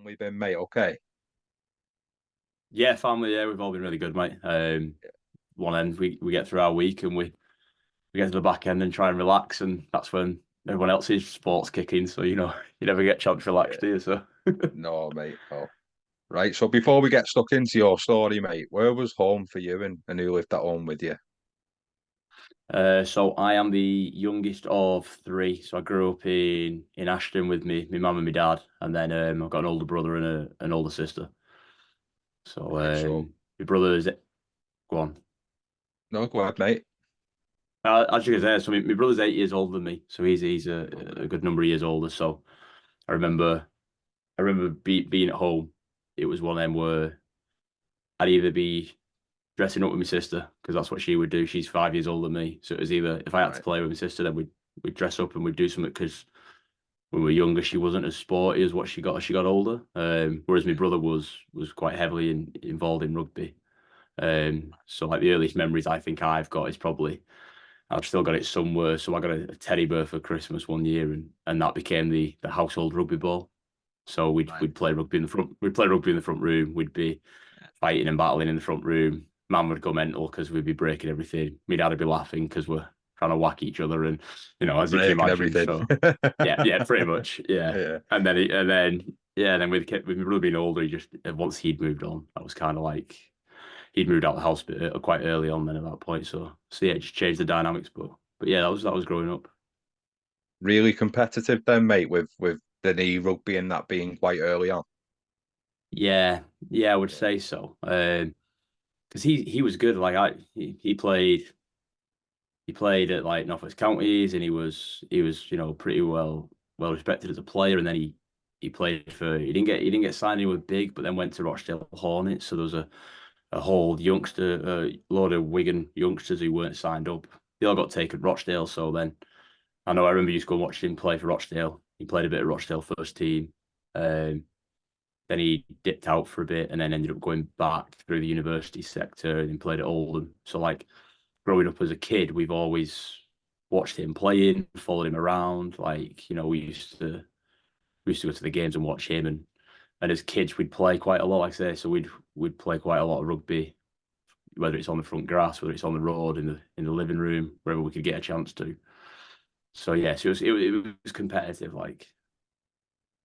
We've been, mate. Okay. Yeah, family. Yeah, we've all been really good, mate. One end, we get through our week and we get to the back end and try and relax, and that's when everyone else's sports kicking. So you never get a chance to relax, Yeah. do you? So, No, mate. No. Right. So before we get stuck into your story, mate, where was home for you and who lived at home with you? so I am the youngest of three. So I grew up in Ashton with me mum and my dad, and then I've got an older brother and an older sister. So Right. So my brother's go on. no, go ahead, mate. As you can say, so my brother's 8 years older than me, so he's a good number of years older. So I remember being at home. It was one of them where I'd either be dressing up with my sister because that's what she would do. She's 5 years older than me, so it was either if I had to Right. play with my sister, then we'd dress up and we'd do something because when we were younger, she wasn't as sporty as what she got as she got older. Whereas my Yeah. brother was quite heavily involved in rugby. So like the earliest memories I think I've got is probably I've still got it somewhere. So I got a teddy bear for Christmas one year, and that became the household rugby ball. So Right. we'd play rugby in the front. We'd play rugby in the front room. We'd be fighting and battling in the front room. Mum would go mental because we'd be breaking everything. My dad would be laughing because we're trying to whack each other, and as you can Breaking imagine. everything. So yeah, pretty much, yeah. Yeah. And then with my brother being older, he just once he'd moved on, that was kind of like he'd moved out of the house quite early on then at that point. So yeah, it just changed the dynamics. But yeah, that was growing up. Really competitive then, mate, with the knee rugby and that being quite early on. Yeah, yeah, I would Yeah. say so. Because he was good. Like he played at like Northwest Counties, and he was pretty well respected as a player. And then he played for he didn't get signed in with big, but then went to Rochdale Hornets. So there was a whole load of Wigan youngsters who weren't signed up. They all got taken to Rochdale. So then I remember you used to go and watch him play for Rochdale. He played a bit of Rochdale first team. Um, then he dipped out for a bit and then ended up going back through the university sector and played at Oldham. So like growing up as a kid, we've always watched him playing, followed him around. Like, we used to go to the games and watch him, and as kids we'd play quite a lot, like I say. So we'd play quite a lot of rugby, whether it's on the front grass, whether it's on the road, in the living room, wherever we could get a chance to. So yeah, so it was competitive, like.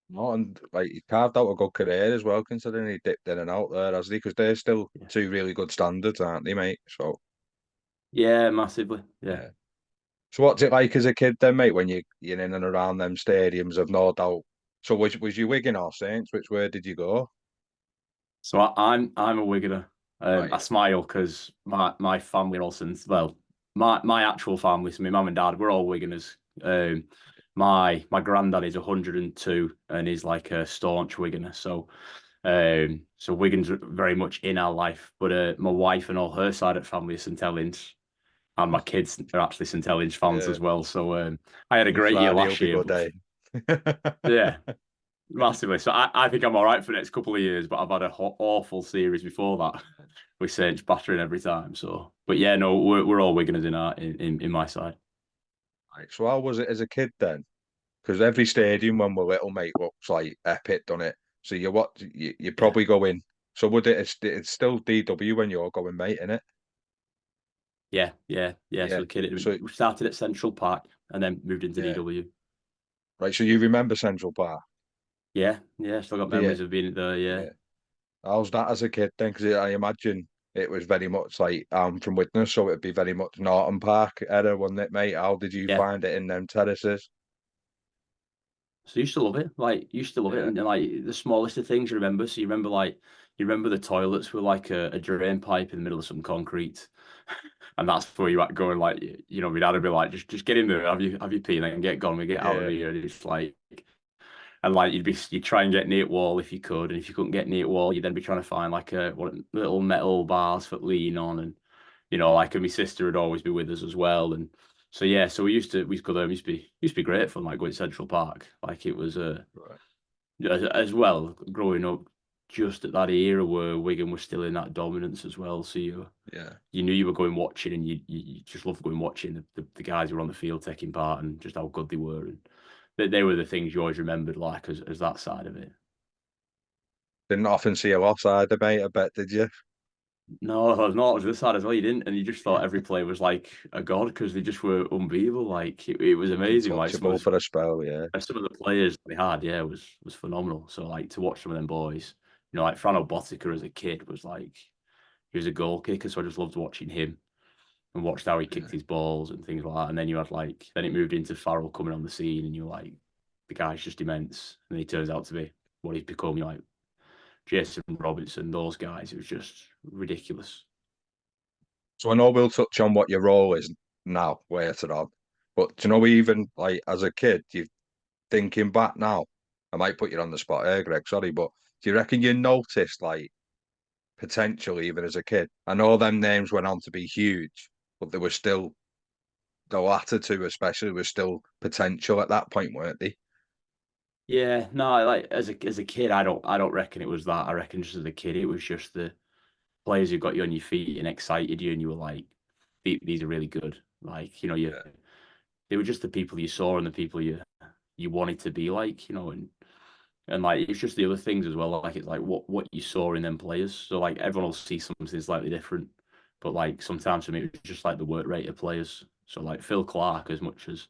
No, and like he carved out a good career as well, considering he dipped in and out there, hasn't he? Because they're still Yeah. two really good standards, aren't they, mate? So Yeah, massively. Yeah. yeah. So what's it like as a kid then, mate, when you're in and around them stadiums of no doubt? So was you Wigan or Saints? Which way did you go? So I'm a Wiganer. I Right. smile because my family are all since well, my actual family, so my mum and dad, we're all Wiganers. My granddad is 102 and is like a staunch Wiganer. So Wigan's very much in our life. But my wife and all her side of the family are St Helens, and my kids are actually St Helens fans Yeah. as well. So I had a Your great year Friday will last be year, good, but eh? yeah. Massively. So I think I'm all right for the next couple of years, but I've had a awful series before that with Saints battering every time. So, but yeah, no, we're all Wiganers in my side. Right. So how was it as a kid then? Because every stadium when we're little, mate, looks like epic, doesn't it? So you Yeah, probably go in. So would it's still DW when you're going, mate, innit? yeah. So Yeah. the kid So we started at Central Park and then moved into yeah. DW. Right. So you remember Central Park? Yeah. Still got Yeah. memories of being there. Yeah, Yeah. How's that as a kid then? Because I imagine it was very much like I'm from Widnes, so it'd be very much Norton Park era, wouldn't it, mate? How did you yeah. find it in them terraces? So you used to love it, like you used to love it, Yeah. and like the smallest of things you remember. So you remember the toilets were like a drain pipe in the middle of some concrete, and that's where you at going like my dad would be like just get in there, have you pee, and then get gone, we get out of Yeah. here, and it's like and like you'd try and get near the wall if you could, and if you couldn't get near the wall, you'd then be trying to find like a what little metal bars for lean on, and like and my sister would always be with us as well, and so yeah, so we used to go there. It used to be great fun, like going to Central Park, like it was Right. as well growing up just at that era where Wigan was still in that dominance as well. So Yeah. you knew you were going watching, and you just loved going watching the guys who were on the field taking part and just how good they were, and they were the things you always remembered, like as that side of it. Didn't often see a loss either, mate. I bet, did you? No, I was not. I was this side as well. You didn't, and you just thought every player was like a god because they just were unbeatable. Like it was amazing. Like Untouchable for a spell, yeah. some of the players they had, yeah, was phenomenal. So like to watch some of them boys, like Frano Botica as a kid was like he was a goal kicker, so I just loved watching him and watched how he kicked Yeah. his balls and things like that. And then you had then it moved into Farrell coming on the scene, and you're like, the guy's just immense. And then he turns out to be what he's become. You're like Jason Robertson, those guys. It was just ridiculous. So I know we'll touch on what your role is now later on, but do you know even like as a kid, you thinking back now, I might put you on the spot here, Greg. Sorry, but do you reckon you noticed like potential even as a kid? I know them names went on to be huge, but there was still the latter two, especially, was still potential at that point, weren't they? Yeah, no, like as a kid, I don't reckon it was that. I reckon just as a kid, it was just the players who got you on your feet and excited you, and you were like, these are really good. Like Yeah. they were just the people you saw and the people you wanted to be like, and like it's just the other things as well. Like it's like what you saw in them players. So like everyone will see something slightly different, but like sometimes for me it was just like the work rate of players. So like Phil Clark, as much as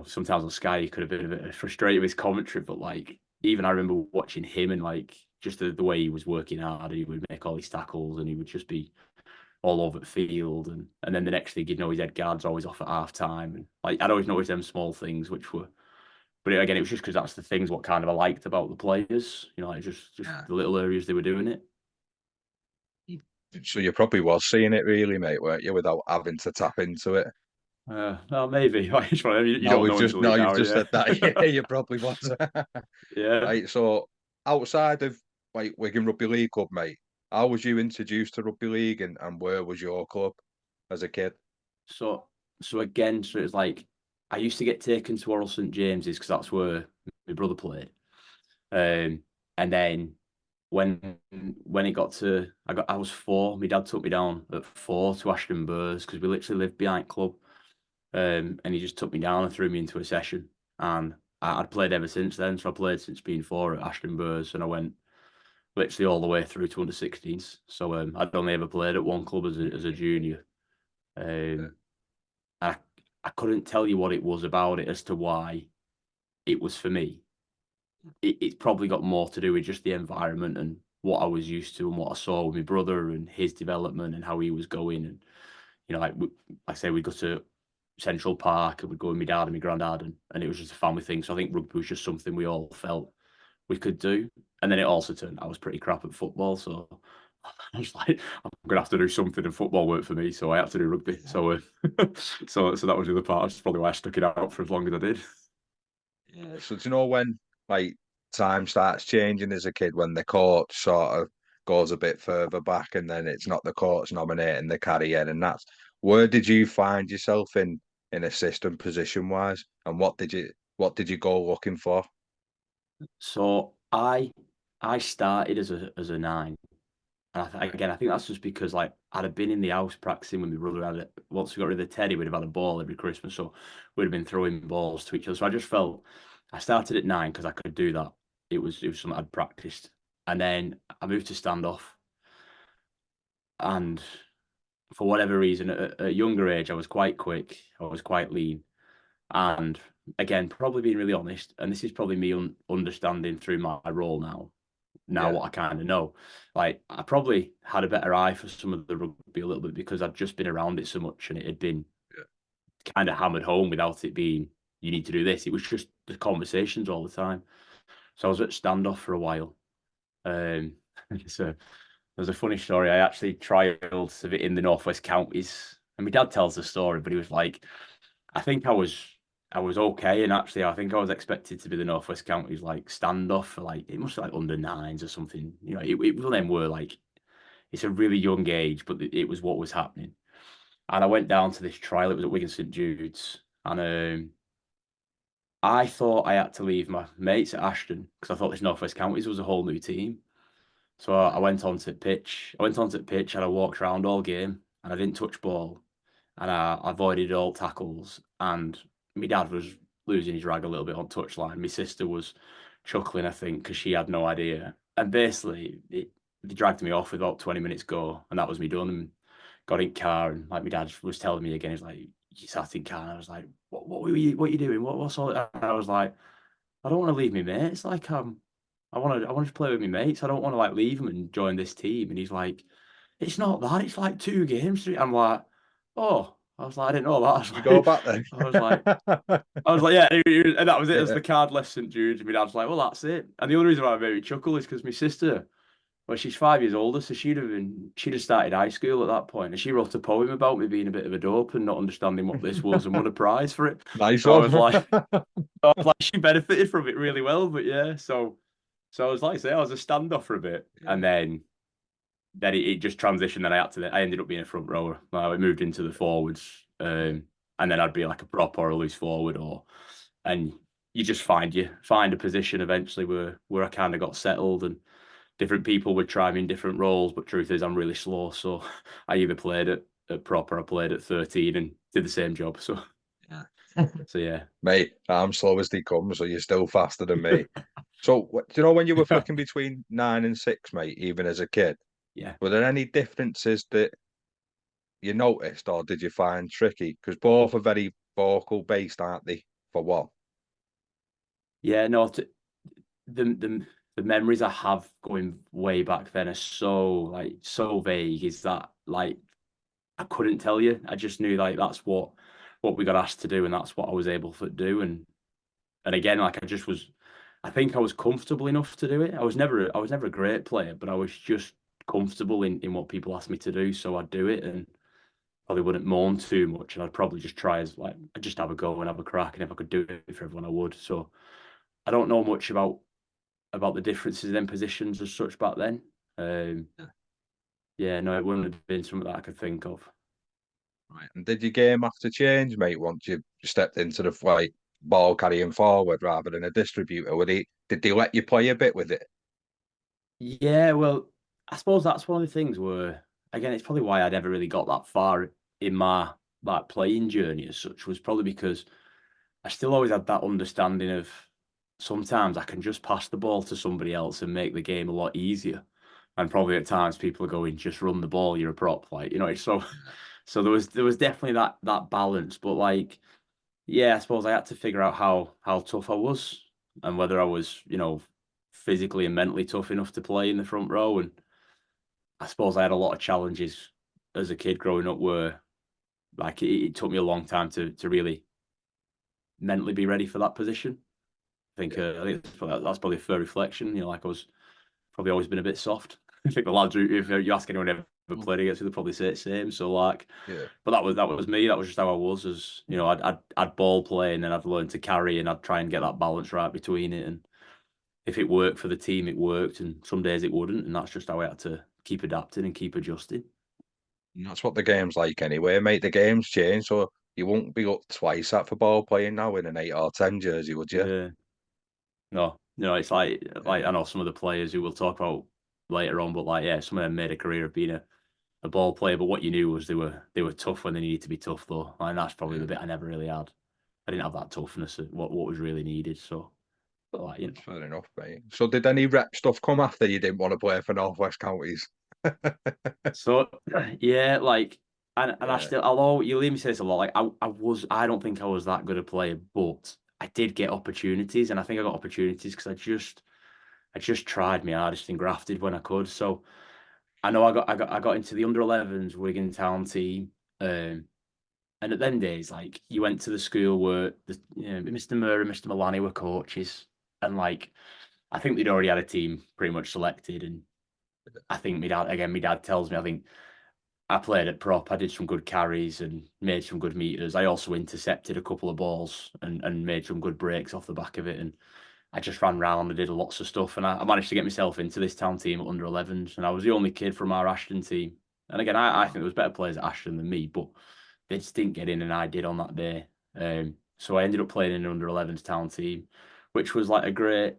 sometimes on Sky he could have been a bit frustrated with his commentary, but like even I remember watching him and like just the way he was working hard, and he would make all these tackles, and he would just be all over the field, and then the next thing you'd know, his head guard's always off at half time, and like I'd always noticed them small things, which were, but again, it was just because that's the things what kind of I liked about the players, like just Yeah. the little areas they were doing it. So you probably was seeing it really, mate, weren't you, without having to tap into it? No, maybe you No, don't we've know just until no, you you've now, just yeah, said that. Yeah, you probably was. yeah. Right. So outside of like Wigan Rugby League Club, mate, how was you introduced to rugby league and where was your club as a kid? So again, so it's like I used to get taken to Oral St James's because that's where my brother played. And then when it got to I was 4, my dad took me down at 4 to Ashton Burrs because we literally lived behind club. And he just took me down and threw me into a session. And I'd played ever since then. So I played since being 4 at Ashton Burrs, and I went literally all the way through to under 16s. So I'd only ever played at one club as a junior. Yeah. Um, I I couldn't tell you what it was about it as to why it was for me. It's probably got more to do with just the environment and what I was used to and what I saw with my brother and his development and how he was going. And like I say, we'd go to Central Park and we'd go with my dad and my granddad, and it was just a family thing. So I think rugby was just something we all felt we could do. And then it also turned I was pretty crap at football, so I was like, I'm gonna have to do something, and football worked for me, so I had to do rugby. So so that was the other part. That's probably why I stuck it out for as long as I did. Yeah. So do you know when like time starts changing as a kid when the court sort of goes a bit further back and then it's not the courts nominating the carrier and that's where did you find yourself in assistant position wise and what did you go looking for? So I started as a 9. And again, I think that's just because like I'd have been in the house practicing with my brother. Once we got rid of the teddy, we'd have had a ball every Christmas, so we'd have been throwing balls to each other. So I just felt I started at 9 because I could do that. It was something I'd practiced, and then I moved to standoff. And for whatever reason, at a younger age, I was quite quick. I was quite lean, and again, probably being really honest, and this is probably me understanding through my role now Yeah. what I kind of know. Like I probably had a better eye for some of the rugby a little bit because I'd just been around it so much and it had been Yeah. kind of hammered home without it being you need to do this. It was just the conversations all the time. So I was at standoff for a while. Um, so there's a funny story. I actually trialled to be in the Northwest Counties, and my dad tells the story, but he was like, I think I was okay, and actually I think I was expected to be the Northwest Counties like standoff for like it must be like under nines or something. It was one of them were like it's a really young age, but it was what was happening. And I went down to this trial. It was at Wigan St Jude's, and I thought I had to leave my mates at Ashton because I thought this Northwest Counties was a whole new team. So I went onto the pitch. I went onto the pitch and I walked around all game, and I didn't touch ball, and I avoided all tackles. And my dad was losing his rag a little bit on touchline. My sister was chuckling, I think, because she had no idea. and basically they dragged me off with about 20 minutes go, and that was me done. And got in car, and like my dad was telling me again, he's like, "You sat in car," and I was like, what are you doing? What's all that?" And I was like, "I don't want to leave me mate. It's like I want to play with my mates. I don't want to like leave them and join this team." And he's like, "It's not that. It's like 2 games." I'm like, "Oh." I was like, "I didn't know that." You go back then. I was like, yeah, and that was it. As Yeah. the card left St Jude's, my dad's like, "Well, that's it." And the only reason why I made me chuckle is because my sister, well, she's 5 years older, so she'd have started high school at that point, and she wrote a poem about me being a bit of a dope and not understanding what this was, and won a prize for it. Nice So one. I was like, she benefited from it really well. But yeah, so I was like, I say, I was a standoff for a bit, and Yeah. then it just transitioned. Then I ended up being a front rower. I moved into the forwards, and then I'd be like a prop or a loose forward, and you just find a position eventually where I kind of got settled, and different people would try me in different roles. But truth is, I'm really slow, so I either played at prop or I played at 13 and did the same job. So Yeah. so yeah, Mate, I'm slow as they come, so you're still faster than me. So, do you know when you were flicking between 9 and 6, mate, even as a kid, yeah. were there any differences that you noticed or did you find tricky? Because both are very vocal based, aren't they? For one. Yeah, no, the memories I have going way back then are so vague. Is that like I couldn't tell you. I just knew like that's what we got asked to do, and that's what I was able to do. And again, like I just was, I think I was comfortable enough to do it. I was never a great player, but I was just comfortable in what people asked me to do, so I'd do it, and probably wouldn't moan too much, and I'd probably just try as like I'd just have a go and have a crack, and if I could do it for everyone, I would. So I don't know much about the differences in positions as such back then. Um, Yeah. yeah, no, it wouldn't have been something that I could think of. Right. And did your game have to change, mate, once you stepped into the like ball carrying forward rather than a distributor? Did they let you play a bit with it? Yeah, well, I suppose that's one of the things where, again, it's probably why I never really got that far in my like playing journey as such, was probably because I still always had that understanding of sometimes I can just pass the ball to somebody else and make the game a lot easier. And probably at times people are going, just run the ball, you're a prop, like, so so there was definitely that balance. But like, yeah, I suppose I had to figure out how tough I was and whether I was, physically and mentally tough enough to play in the front row. And I suppose I had a lot of challenges as a kid growing up where like it took me a long time to really mentally be ready for that position. Yeah. I think that's probably a fair reflection. Like I was probably always been a bit soft. I think the lads, if you ask anyone who ever played against me, they'll probably say the same. So like, Yeah. but that was me. That was just how I was. As I'd ball play, and then I'd learn to carry, and I'd try and get that balance right between it. And if it worked for the team, it worked, and some days it wouldn't. And that's just how I had to keep adapting and keep adjusting. And that's what the game's like anyway, mate. The game's changed, so you won't be up twice at for ball playing now in an 8 or 10 jersey, would you? Yeah. No, it's like Yeah. I know some of the players who we'll talk about later on, but like yeah, some of them made a career of being a ball player. But what you knew was they were tough when they needed to be tough, though. And that's probably the Yeah. bit I never really had. I didn't have that toughness of what was really needed. So, but like That's fair enough, mate. So did any rep stuff come after you didn't want to play for North West Counties? so yeah, like and I Yeah. still, although you leave me say this a lot, like I don't think I was that good a player, but I did get opportunities, and I think I got opportunities because I just tried my hardest and grafted when I could. So I know I got into the under 11s Wigan Town team. And at them days, like you went to the school where Mr. Murray and Mr. Milani were coaches, and like I think they'd already had a team pretty much selected. And I think my dad tells me, I think I played at prop. I did some good carries and made some good meters. I also intercepted a couple of balls and made some good breaks off the back of it. And I just ran around and did lots of stuff. And I managed to get myself into this town team at under 11s. And I was the only kid from our Ashton team. And again, I think there was better players at Ashton than me, but they just didn't get in, and I did on that day. So I ended up playing in an under 11s town team, which was like a great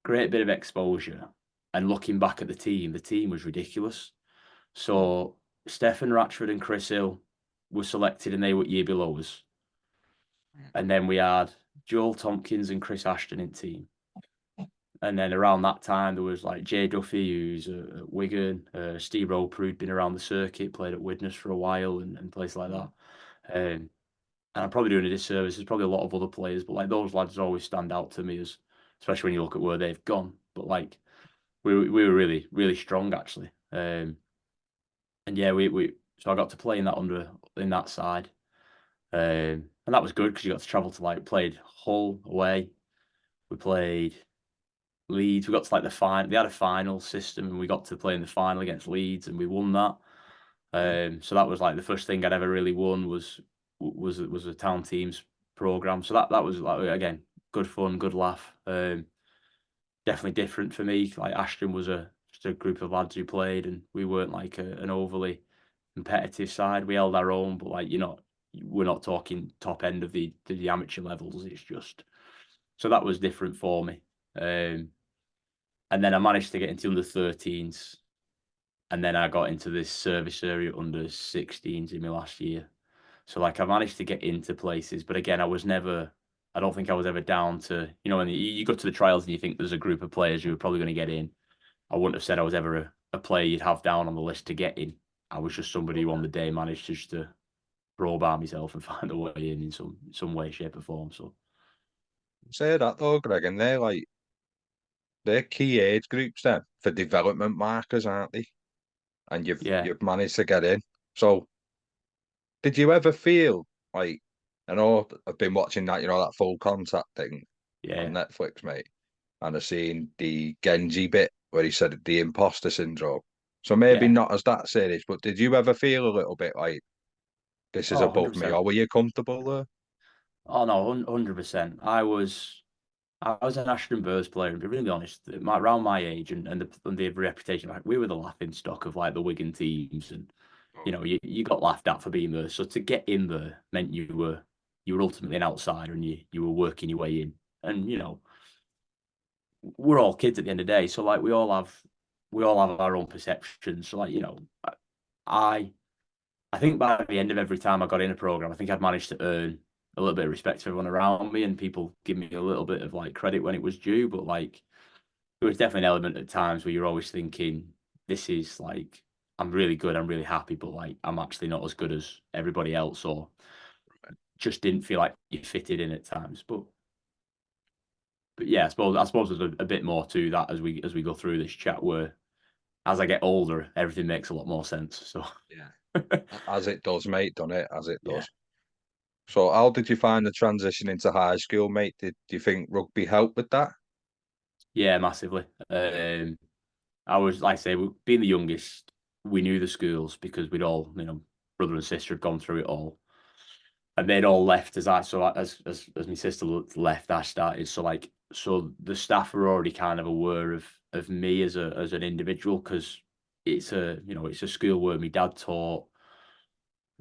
bit of exposure. And looking back at the team was ridiculous. So Stefan Ratchford and Chris Hill were selected, and they were year below us. And then we had Joel Tompkins and Chris Ashton in team. And then around that time, there was like Jay Duffy, who's at Wigan, Steve Roper, who'd been around the circuit, played at Widnes for a while and places like that. Um, and I'm probably doing a disservice. There's probably a lot of other players, but like those lads always stand out to me as, especially when you look at where they've gone. But like we were really really strong actually. And yeah, we so I got to play in that in that side, and that was good because you got to travel to like played Hull away. We played Leeds. We got to like the final. They had a final system, and we got to play in the final against Leeds, and we won that. Yeah. So that was like the first thing I'd ever really won was a town teams program. So that was like again good fun, good laugh. Definitely different for me. Like Ashton was just a group of lads who played, and we weren't like an overly competitive side. We held our own, but like we're not talking top end of the amateur levels. It's just so that was different for me. And then I managed to get into under 13s, and then I got into this service area under 16s in my last year. So like I managed to get into places, but again, I was never. I don't think I was ever down to when you go to the trials and you think there's a group of players who are probably going to get in. I wouldn't have said I was ever a player you'd have down on the list to get in. I was just somebody who on the day managed just to crowbar myself and find a way in some way, shape, or form. So Say that though, Greg, and they're key age groups then for development markers, aren't they? And yeah, you've managed to get in. So did you ever feel like I know I've been watching that, that full contact thing on yeah, Netflix, mate, and I've seen the Genji bit where he said the imposter syndrome. So maybe yeah. not as that serious, but did you ever feel a little bit like this is Oh, above me, 100%. or were you comfortable there? Oh no, 100%. I was an Ashton Burrs player, and to be really honest, around my age and the reputation, like we were the laughing stock of like the Wigan teams, and you got laughed at for being there. So to get in there meant you were ultimately an outsider, and you were working your way in. And we're all kids at the end of the day, so like we all have our own perceptions. So like I I think by the end of every time I got in a program, I think I'd managed to earn a little bit of respect for everyone around me, and people give me a little bit of like credit when it was due. But like, there was definitely an element at times where you're always thinking, "This is like, I'm really good, I'm really happy, but like, I'm actually not as good as everybody else," or just didn't feel like you fitted in at times. But yeah, I suppose there's a bit more to that as we go through this chat. Where as I get older, everything makes a lot more sense. So Yeah. As it does, mate, done it as it yeah, does. So how did you find the transition into high school, mate? Do you think rugby helped with that? yeah, massively. I was, like I say, being the youngest, we knew the schools because we'd all, brother and sister had gone through it all, and they'd all left as my sister left, I started. So the staff were already kind of aware of me as an individual because it's a school where my dad taught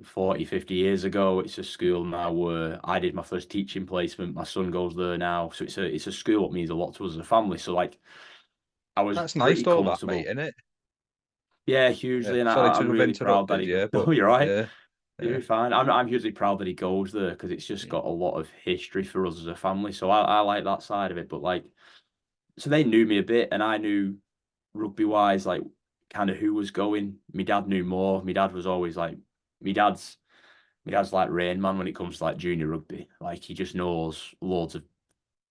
40, 50 years ago. It's a school now where I did my first teaching placement. My son goes there now, so it's a school that means a lot to us as a family. So like I was That's nice pretty though, that, mate, comfortable. isn't it? Yeah, Yeah. hugely, and Sorry I'm to have really proud that interrupted he. you, but No, you're right. yeah, You're yeah, fine. I'm hugely proud that he goes there because it's just yeah. got a lot of history for us as a family. So I like that side of it. But like, so they knew me a bit, and I knew rugby wise, like kind of who was going. My dad knew more. My dad was always like, my dad's my dad's like Rain Man when it comes to like junior rugby. Like he just knows loads of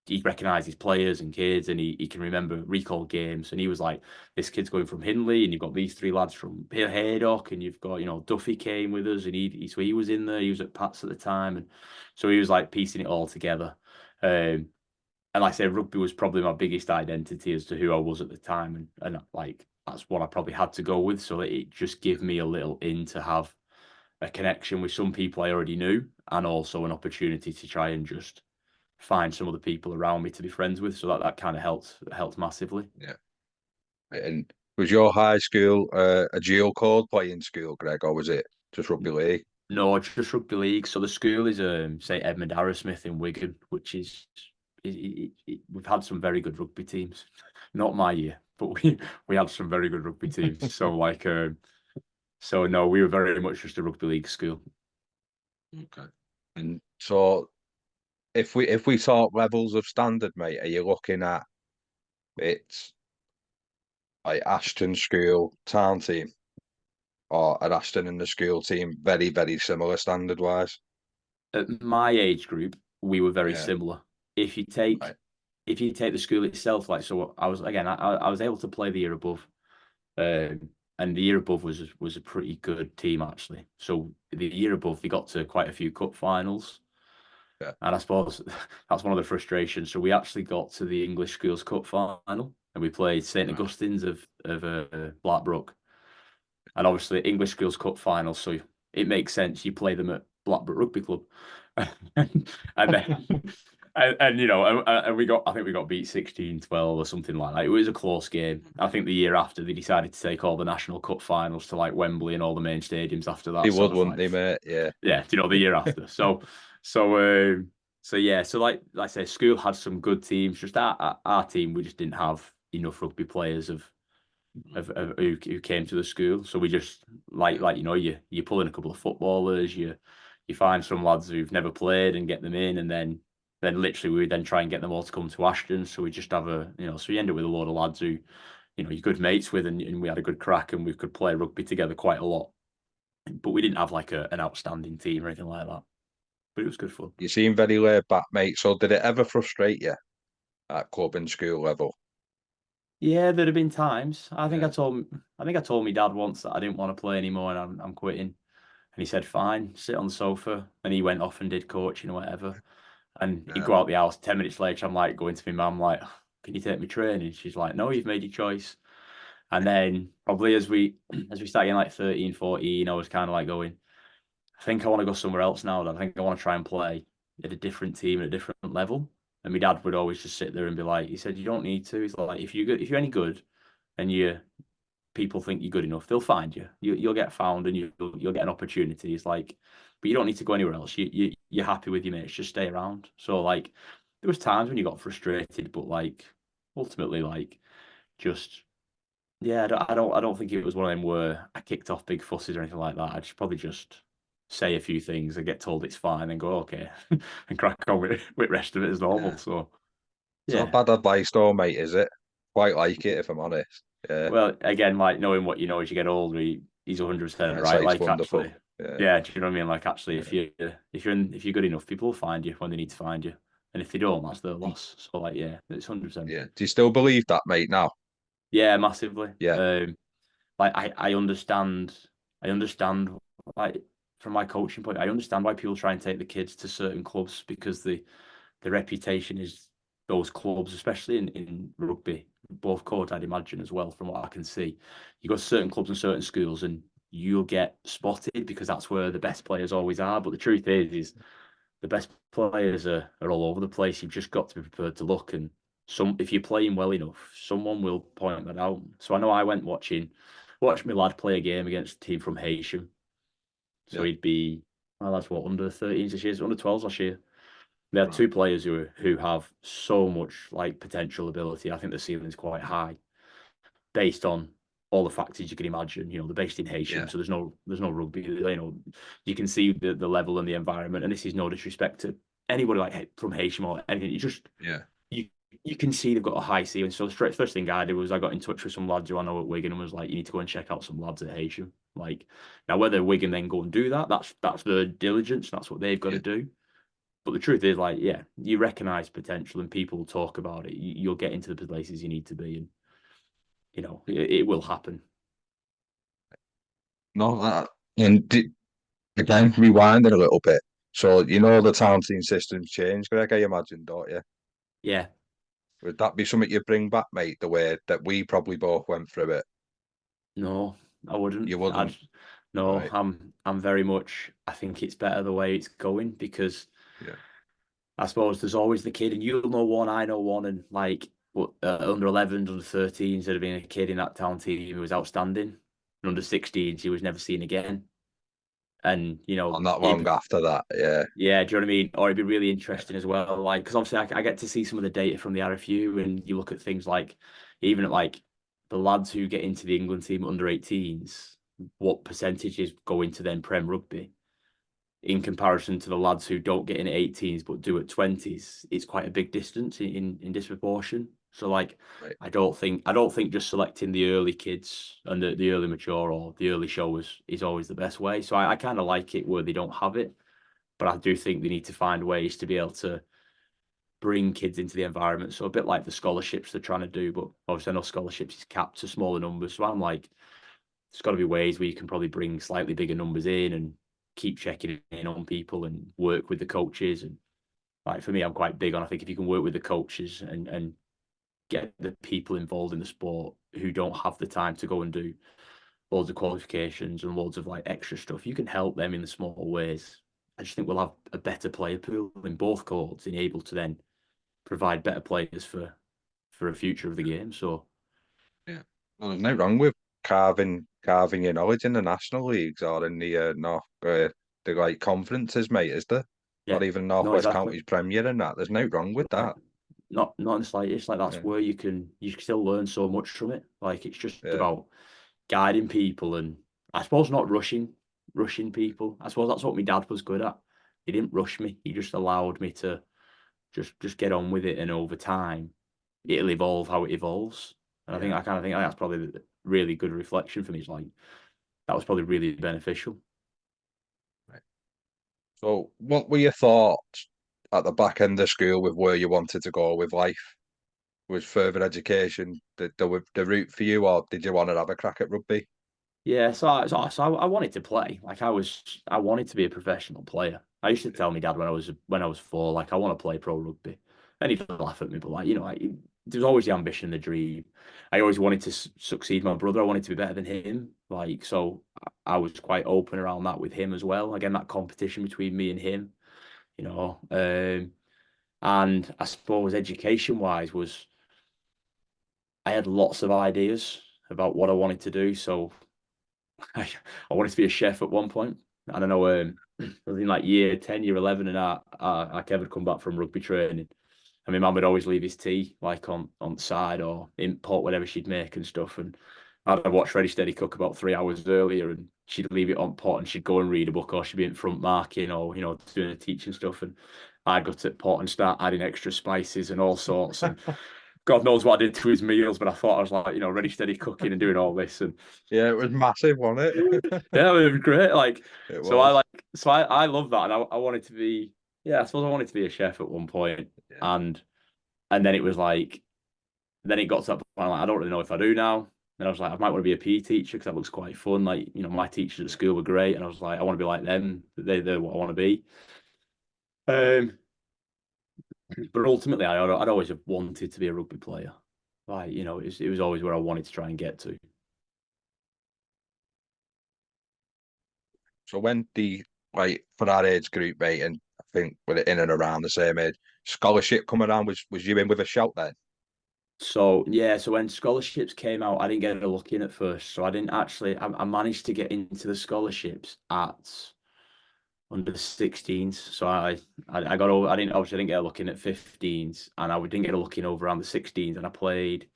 he recognises players and kids, and he can remember recall games. And he was like, "This kid's going from Hindley, and you've got these three lads from Haydock, and you've got Duffy came with us, and so he was in there. He was at Pats at the time, and so he was like piecing it all together. And like I say, rugby was probably my biggest identity as to who I was at the time, and like that's what I probably had to go with. So it just gave me a little in to have a connection with some people I already knew, and also an opportunity to try and just find some other people around me to be friends with. So that kind of helped massively. Yeah. And was your high school a dual code playing school, Greg, or was it just rugby league? No, just rugby league. So the school is St Edmund Arrowsmith in Wigan, which is we've had some very good rugby teams. Not my year, but we had some very good rugby teams. So like so no, we were very much just a rugby league school. Okay. And so if we talk levels of standard, mate, are you looking at it's like Ashton school town team or an Ashton in the school team, very, very similar standard wise. At my age group, we were very Yeah, similar. If you take right. if you take the school itself, like so, I was again, I was able to play the year above, and the year above was a pretty good team actually. So the year above, they got to quite a few cup finals, Yeah, and I suppose that's one of the frustrations. So we actually got to the English Schools Cup final, and we played St right. Augustine's of Blackbrook, and obviously English Schools Cup final. So it makes sense you play them at Blackbrook Rugby Club, and then and you know and we got I think we got beat 16-12 or something like that. It was a close game. I think the year after they decided to take all the National Cup finals to like Wembley and all the main stadiums after They that. So I would, was wouldn't like, they, mate? Yeah, yeah, you know, the year after. So so yeah, so like I say, school had some good teams. Just our team, we just didn't have enough rugby players of who came to the school. So we just yeah. like you know you pull in a couple of footballers, you find some lads who've never played and get them in, and then literally we then try and get them all to come to Ashton. So we just have a so you end up with a load of lads who you're good mates with, and we had a good crack and we could play rugby together quite a lot. But we didn't have like an outstanding team or anything like that. But it was good fun. You seem very laid back, mate. So did it ever frustrate you at club and school level? Yeah, there'd have been times. Yeah, I think I told my dad once that I didn't want to play anymore and I'm quitting. And he said, "Fine, sit on the sofa." And he went off and did coaching or whatever. And he'd yeah. go out the house. 10 minutes later, I'm like going to my mum, like, "Can you take me training?" She's like, "No, you've made your choice." And then probably as we started getting like 13, 14, I was kind of like going, I think I want to go somewhere else now. I think I want to try and play at a different team at a different level. And my dad would always just sit there and be like, he said, "You don't need to." He's like, if you're any good and people think you're good enough, they'll find you. You'll get found and you'll get an opportunity. It's like, but you don't need to go anywhere else. You're happy with your mates, just stay around. So like, there was times when you got frustrated, but like, ultimately, like, just yeah, I don't think it was one of them where I kicked off big fusses or anything like that. I just probably just say a few things and get told it's fine and go okay and crack on with rest of it as normal. Yeah. So It's not yeah. bad advice though, mate, is it? Quite like it, if I'm honest. Yeah. Well, again, like knowing what you know as you get older, he's 100% right. Hindsight's Like wonderful. actually, Yeah. yeah, do you know what I mean? Like actually, Yeah. if you're good enough, people will find you when they need to find you, and if they don't, that's their loss. So like, yeah, it's 100%. Yeah. Do you still believe that, mate, now? Yeah, massively. Yeah. Like I understand like from my coaching point, I understand why people try and take the kids to certain clubs because the reputation is those clubs, especially in rugby, both codes, I'd imagine as well, from what I can see. You go to certain clubs and certain schools and you'll get spotted because that's where the best players always are. But the truth is the best players are all over the place. You've just got to be prepared to look and if you're playing well enough, someone will point that out. So I know I went watched my lad play a game against a team from Haitian. So Yeah. he'd be well, that's what under 13s this year, under 12s last year. They had Right. two players who have so much like potential ability. I think the ceiling is quite high based on all the factors you can imagine. They're based in Haitian, Yeah. so there's no rugby. You can see the level and the environment. And this is no disrespect to anybody like from Haitian or anything. Yeah. You you can see they've got a high ceiling. So the first thing I did was I got in touch with some lads who I know at Wigan and was like, you need to go and check out some lads at Haitian. Like now, whether Wigan then go and do that, that's their diligence. That's what they've got to Yeah. do. But the truth is, like, yeah, you recognize potential and people talk about it. You'll get into the places you need to be, and it will happen. No, that. And again, rewinding a little bit. So, the town team system's changed, Greg, I imagine, don't you? Yeah, Would that be something you bring back, mate, the way that we probably both went through it? no, I wouldn't. You I'd wouldn't, no. right? I'm very much. I think it's better the way it's going because Yeah. I suppose there's always the kid, and you'll know one, I know one, and like under 11s, under 13s, there'd have been a kid in that town team who was outstanding, and under 16s, he was never seen again. And Not that long after that, yeah. yeah, do you know what I mean? Or it'd be really interesting as well, like because obviously I get to see some of the data from the RFU, and you look at things like even at like the lads who get into the England team under 18s, what percentages go into then Prem rugby in comparison to the lads who don't get in at 18s but do at 20s. It's quite a big distance in disproportion. So like, Right. I don't think just selecting the early kids and the early mature or the early showers is always the best way. So I kind of like it where they don't have it, but I do think they need to find ways to be able to bring kids into the environment. So a bit like the scholarships they're trying to do, but obviously I know scholarships is capped to smaller numbers. So I'm like, there's got to be ways where you can probably bring slightly bigger numbers in and keep checking in on people and work with the coaches. And like for me, I'm quite big on, I think if you can work with the coaches and get the people involved in the sport who don't have the time to go and do loads of qualifications and loads of like extra stuff, you can help them in the small ways. I just think we'll have a better player pool in both courts and able to then provide better players for a future of the game. So Yeah. Well, there's no wrong with carving your knowledge in the national leagues or in the North the like conferences, mate, is there? yeah, Or even no, Northwest exactly. Counties Premier and that. There's no wrong with Like that. not in the slightest. Like that's Yeah. where you can still learn so much from it. Like it's just Yeah. about guiding people and I suppose not rushing people. I suppose that's what my dad was good at. He didn't rush me. He just allowed me to just get on with it, and over time, it'll evolve how it evolves. And Yeah. I kind of think that's probably a really good reflection for me. It's like that was probably really beneficial. Right. So what were your thoughts at the back end of school with where you wanted to go with life? Was further education the route for you, or did you want to have a crack at rugby? Yeah, so I wanted to play. Like I wanted to be a professional player. I used to tell my dad when I was 4, like I want to play pro rugby, and he'd laugh at me. But like there was always the ambition, the dream. I always wanted to succeed my brother. I wanted to be better than him. Like so, I was quite open around that with him as well. Again, that competition between me and him, you know. And I suppose education wise was I had lots of ideas about what I wanted to do. So I wanted to be a chef at one point. I don't know, I was in like year 10, year 11, and I Kev had come back from rugby training. And my mum would always leave his tea like on the side or import whatever she'd make and stuff. And I'd watch Ready Steady Cook about 3 hours earlier and she'd leave it on pot and she'd go and read a book or she'd be in front marking or, doing the teaching stuff. And I'd go to pot and start adding extra spices and all sorts. And God knows what I did to his meals, but I thought I was like, Ready Steady Cooking and doing all this. And Yeah, it was massive, wasn't it? yeah, it was great. Like, It so I was. like, so I love that, and I wanted to be, yeah, I suppose I wanted to be a chef at one point, Yeah. and then it was like, then it got to that point, I'm like, I don't really know if I do now. And I was like, I might want to be a PE teacher because that looks quite fun. Like, my teachers at school were great, and I was like, I want to be like them. They're what I want to be. Um, but ultimately, I'd always have wanted to be a rugby player. Like, it was always where I wanted to try and get to. So when the like for our age group, mate, and I think with it in and around the same age, scholarship coming around, was you in with a shout then? So yeah, so when scholarships came out, I didn't get a look in at first. So I didn't actually. I managed to get into the scholarships at under the 16s. So I got over. I didn't get a look in at 15s, and I didn't get a look in over around the 16s. And I played.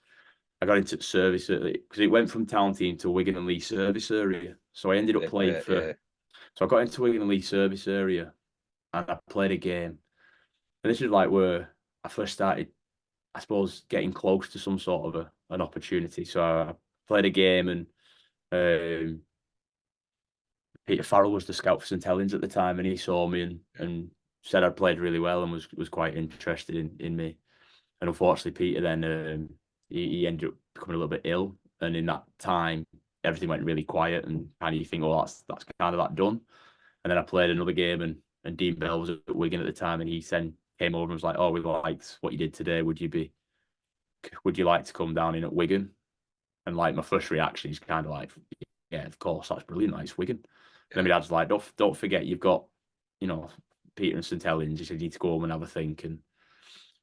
I got into the service because it went from town team to Wigan and Lee service area. So I ended up playing Yeah, for. yeah, So I got into Wigan and Lee service area, and I played a game. And this is like where I first started I suppose, getting close to some sort of an opportunity. So I played a game, and um, Peter Farrell was the scout for St Helens at the time, and he saw me and said I'd played really well and was quite interested in me. And unfortunately, Peter then he ended up becoming a little bit ill, and in that time, everything went really quiet, and kind of you think, oh, that's kind of that done. And then I played another game, and Dean Bell was at Wigan at the time, and he then came over and was like, "Oh, we liked what you did today. Would you like to come down in at Wigan?" And like my first reaction is kind of like, yeah, of course, that's brilliant. That's Wigan. And then my yeah. dad's like, don't forget you've got, you know, Peter and St Helens. He said you need to go home and have a think. And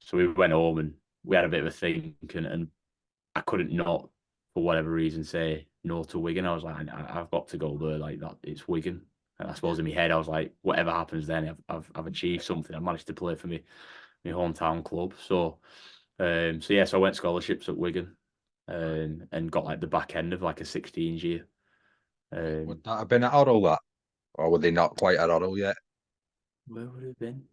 so we went home and we had a bit of a think, and I couldn't not, for whatever reason, say no to Wigan. I was like, I've got to go there. Like that, it's Wigan. And I Yeah. suppose in my head, I was like, whatever happens then, I've achieved something. I managed to play for me my hometown club. So yeah, so I went scholarships at Wigan, and got like the back end of like a 16s year. Would Um, that have been at Oddle that, or were they not quite at Oddle yet? where would it have been?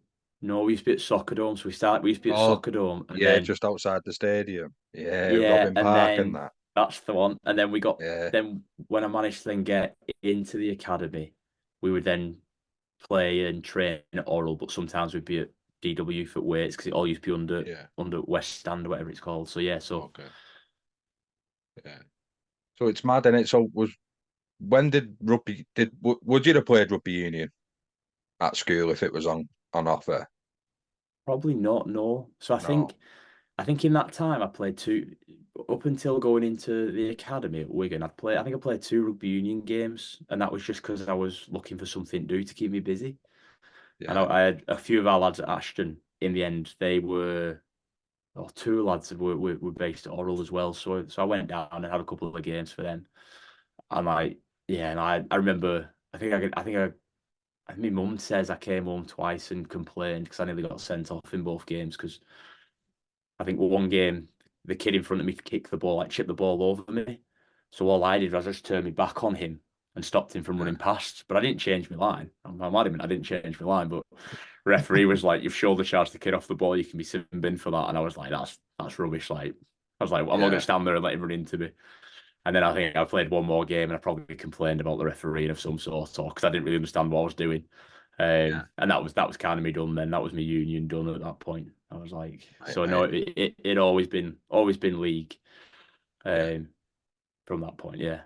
No, we used to be at Soccer Dome. We used to be at Oh, Soccer Dome, and yeah, then just outside the stadium. Yeah, yeah, Robin and Park and then that. that's the one. And then we got Yeah, then when I managed to then get into the academy, we would then play and train at Oral, but sometimes we'd be at DW for weights because it all used to be yeah. under West Stand or whatever it's called. So yeah, so Okay. Yeah. So it's mad, is it? So when did would you have played rugby union at school if it was on offer? probably not, no. So No. I think in that time I played two up until going into the academy at Wigan. I think I played two rugby union games, and that was just because I was looking for something to do to keep me busy. And Yeah. I had a few of our lads at Ashton. In the end, or two lads were based at Oral as well. So I went down and had a couple of games for them. And like, yeah, and I remember, I think my mum says I came home twice and complained because I nearly got sent off in both games because I think one game the kid in front of me kicked the ball, like chipped the ball over me. So all I did was I just turned my back on him and stopped him from Yeah. running past. But I didn't change my line. I'm adamant I didn't change my line. But referee was like, "You've shoulder charged the kid off the ball. You can be sin bin for that." And I was like, "That's rubbish." Like I was like, "I'm not going to Yeah. stand there and let him run into me." And then I think I played one more game and I probably complained about the refereeing of some sort, or because I didn't really understand what I was doing. Yeah. And that was kind of me done then. That was my union done at that point. I was like, Right, so no, mate. it always been league Yeah. um, from that point. Yeah,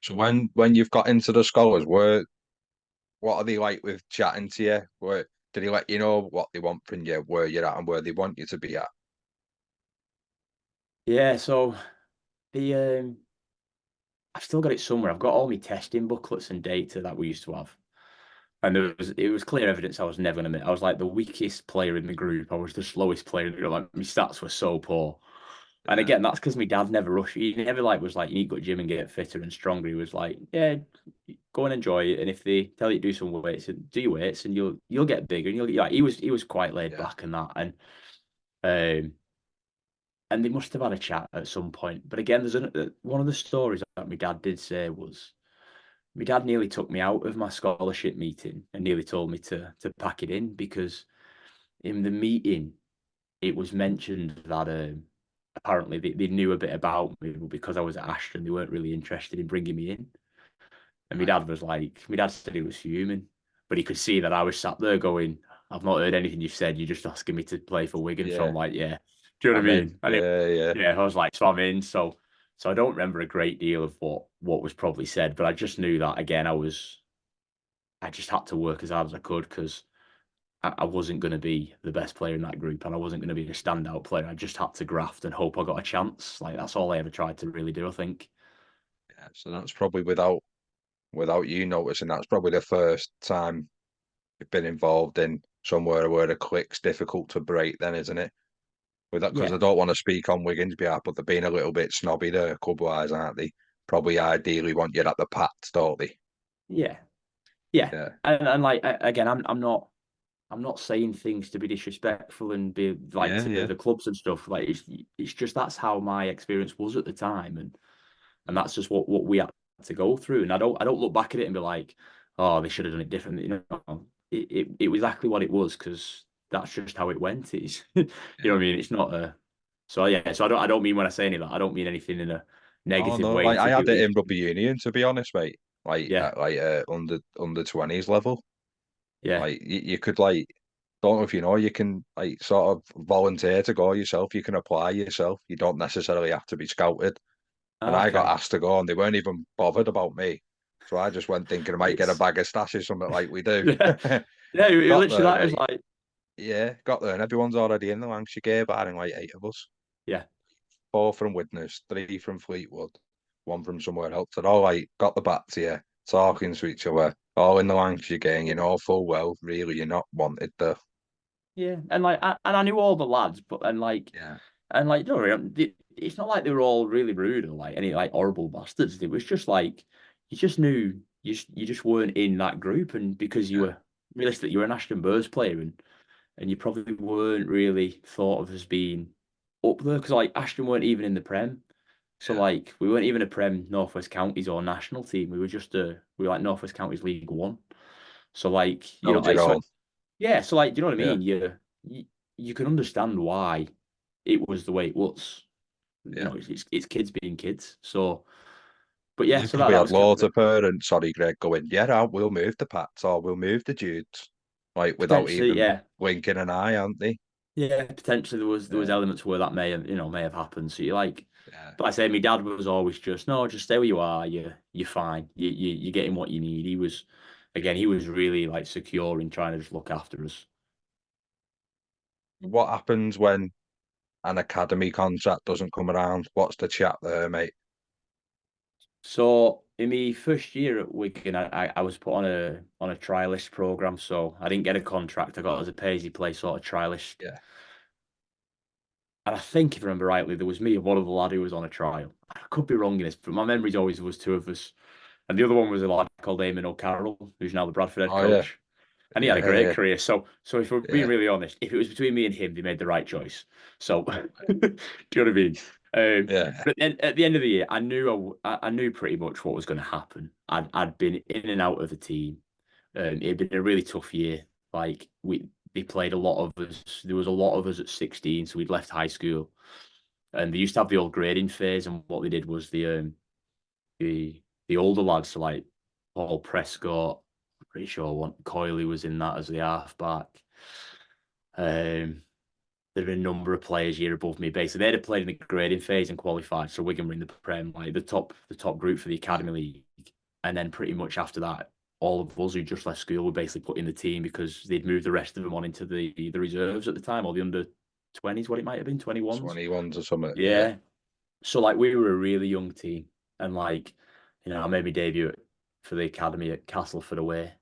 So when you've got into the scholars, what are they like with chatting to you? Where did he let you know what they want from you, where you're at, and where they want you to be at? yeah. So the I've still got it somewhere. I've got all my testing booklets and data that we used to have. And it was clear evidence I was never going to make. I was like the weakest player in the group. I was the slowest player in the group. Like my stats were so poor. And Yeah. again, that's because my dad never rushed. He never like was like, you need to go to gym and get fitter and stronger. He was like, yeah, go and enjoy it. And if they tell you to do some weights, do your weights, and you'll get bigger. And you'll like he was quite laid Yeah. back and that. Um and they must have had a chat at some point. But again, one of the stories that my dad did say was my dad nearly took me out of my scholarship meeting and nearly told me to pack it in because in the meeting it was mentioned that apparently they knew a bit about me, but because I was at Ashton, they weren't really interested in bringing me in. And Right. my dad said he was fuming, but he could see that I was sat there going, I've not heard anything you've said. You're just asking me to play for Wigan. So I'm Yeah. like, yeah. Do you know what I'm I in. mean? Yeah. Yeah. Yeah, I was like, so I'm in. So I don't remember a great deal of what was probably said, but I just knew that again, I just had to work as hard as I could because I wasn't going to be the best player in that group and I wasn't going to be a standout player. I just had to graft and hope I got a chance. Like that's all I ever tried to really do, I think. Yeah. So that's probably without you noticing. That's probably the first time you've been involved in somewhere where the click's difficult to break. Then, isn't it? With that, because Yeah, I don't want to speak on Wigan's behalf, but they're being a little bit snobby there, club wise, aren't they? Probably ideally want you at the Pats, don't they? yeah, yeah. Yeah. And like again, I'm not saying things to be disrespectful and be like Yeah. to Yeah. the clubs and stuff. Like it's just that's how my experience was at the time, and Mm. that's just what we had to go through. And I don't look back at it and be like, oh, they should have done it differently. You know, it was exactly what it was because that's just how it went. It's you know what I Yeah. mean. It's not a so yeah. So I don't mean when I say any of that. I don't mean anything in a Oh negative no, way. like I If had you it if in rugby union, to be honest, mate. Like yeah at under 20s level. yeah Like you could like don't know if you know, you can like sort of volunteer to go yourself. You can apply yourself. You don't necessarily have to be scouted. And I got okay. asked to go, and they weren't even bothered about me. So I just went thinking I might get a It's bag of stashes, something like we do. yeah yeah. Got Literally there, that is mate. like Yeah, got there, and everyone's already in the Lancashire Gay barring like eight of us. yeah Four from Widnes, three from Fleetwood, one from somewhere else. And all like got the back to you, talking to each other, all in the Lancashire gang, you know full well, really, you're not wanted there. yeah. And like and I knew all the lads, but Yeah, don't worry, it's not like they were all really rude or like any like horrible bastards. It was just like you just knew you just weren't in that group, and because you yeah, were realistic, you were an Ashton Burrs player, and you probably weren't really thought of as being up there because like Ashton weren't even in the Prem, so yeah. like we weren't even a Prem Northwest Counties or national team. We were like Northwest Counties League One. So like Held like your so own. Yeah, so like, do you know what I Yeah, mean? You can understand why it was the way it was. You yeah. know, it's kids being kids. So, but yeah, You so that probably that had was kind loads of of parents, sorry, Greg, going, yeah, we'll move the Pats or we'll move the Dudes, like without potentially, even yeah, winking an eye, aren't they? yeah, potentially there was Yeah, elements where that may have happened. So you like, yeah. but I say my dad was always just no, just stay where you are. You're fine. You're getting what you need. He was really like secure in trying to just look after us. What happens when an academy contract doesn't come around? What's the chat there, mate? So in my first year at Wigan, I was put on a trialist program, so I didn't get a contract. I got as a pay as you play sort of trialist. Yeah. And I think if I remember rightly, there was me and one other lad who was on a trial. I could be wrong in this, but my memories always was two of us. And the other one was a lad called Eamon O'Carroll, who's now the Bradford head Oh yeah, coach. And he had a yeah, great yeah, career. So if we're being yeah. really honest, if it was between me and him, they made the right choice. So do you know what I mean? Yeah. But then at the end of the year, I knew pretty much what was going to happen. I'd been in and out of the team. It had been a really tough year. Like they played a lot of us. There was a lot of us at 16, so we'd left high school, and they used to have the old grading phase. And what they did was the older lads, so like Paul Prescott, I'm pretty sure one Coyley was in that as the halfback. Um, there were a number of players year above me. Basically, they'd have played in the grading phase and qualified. So Wigan were in the Prem, like the top group for the Academy League. And then pretty much after that, all of us who just left school were basically put in the team because they'd moved the rest of them on into the reserves at the time, or the under 20s, what it might have been, 21s. 21s or something. Yeah. Yeah. So like we were a really young team. And like, I made my debut for the academy at Castleford away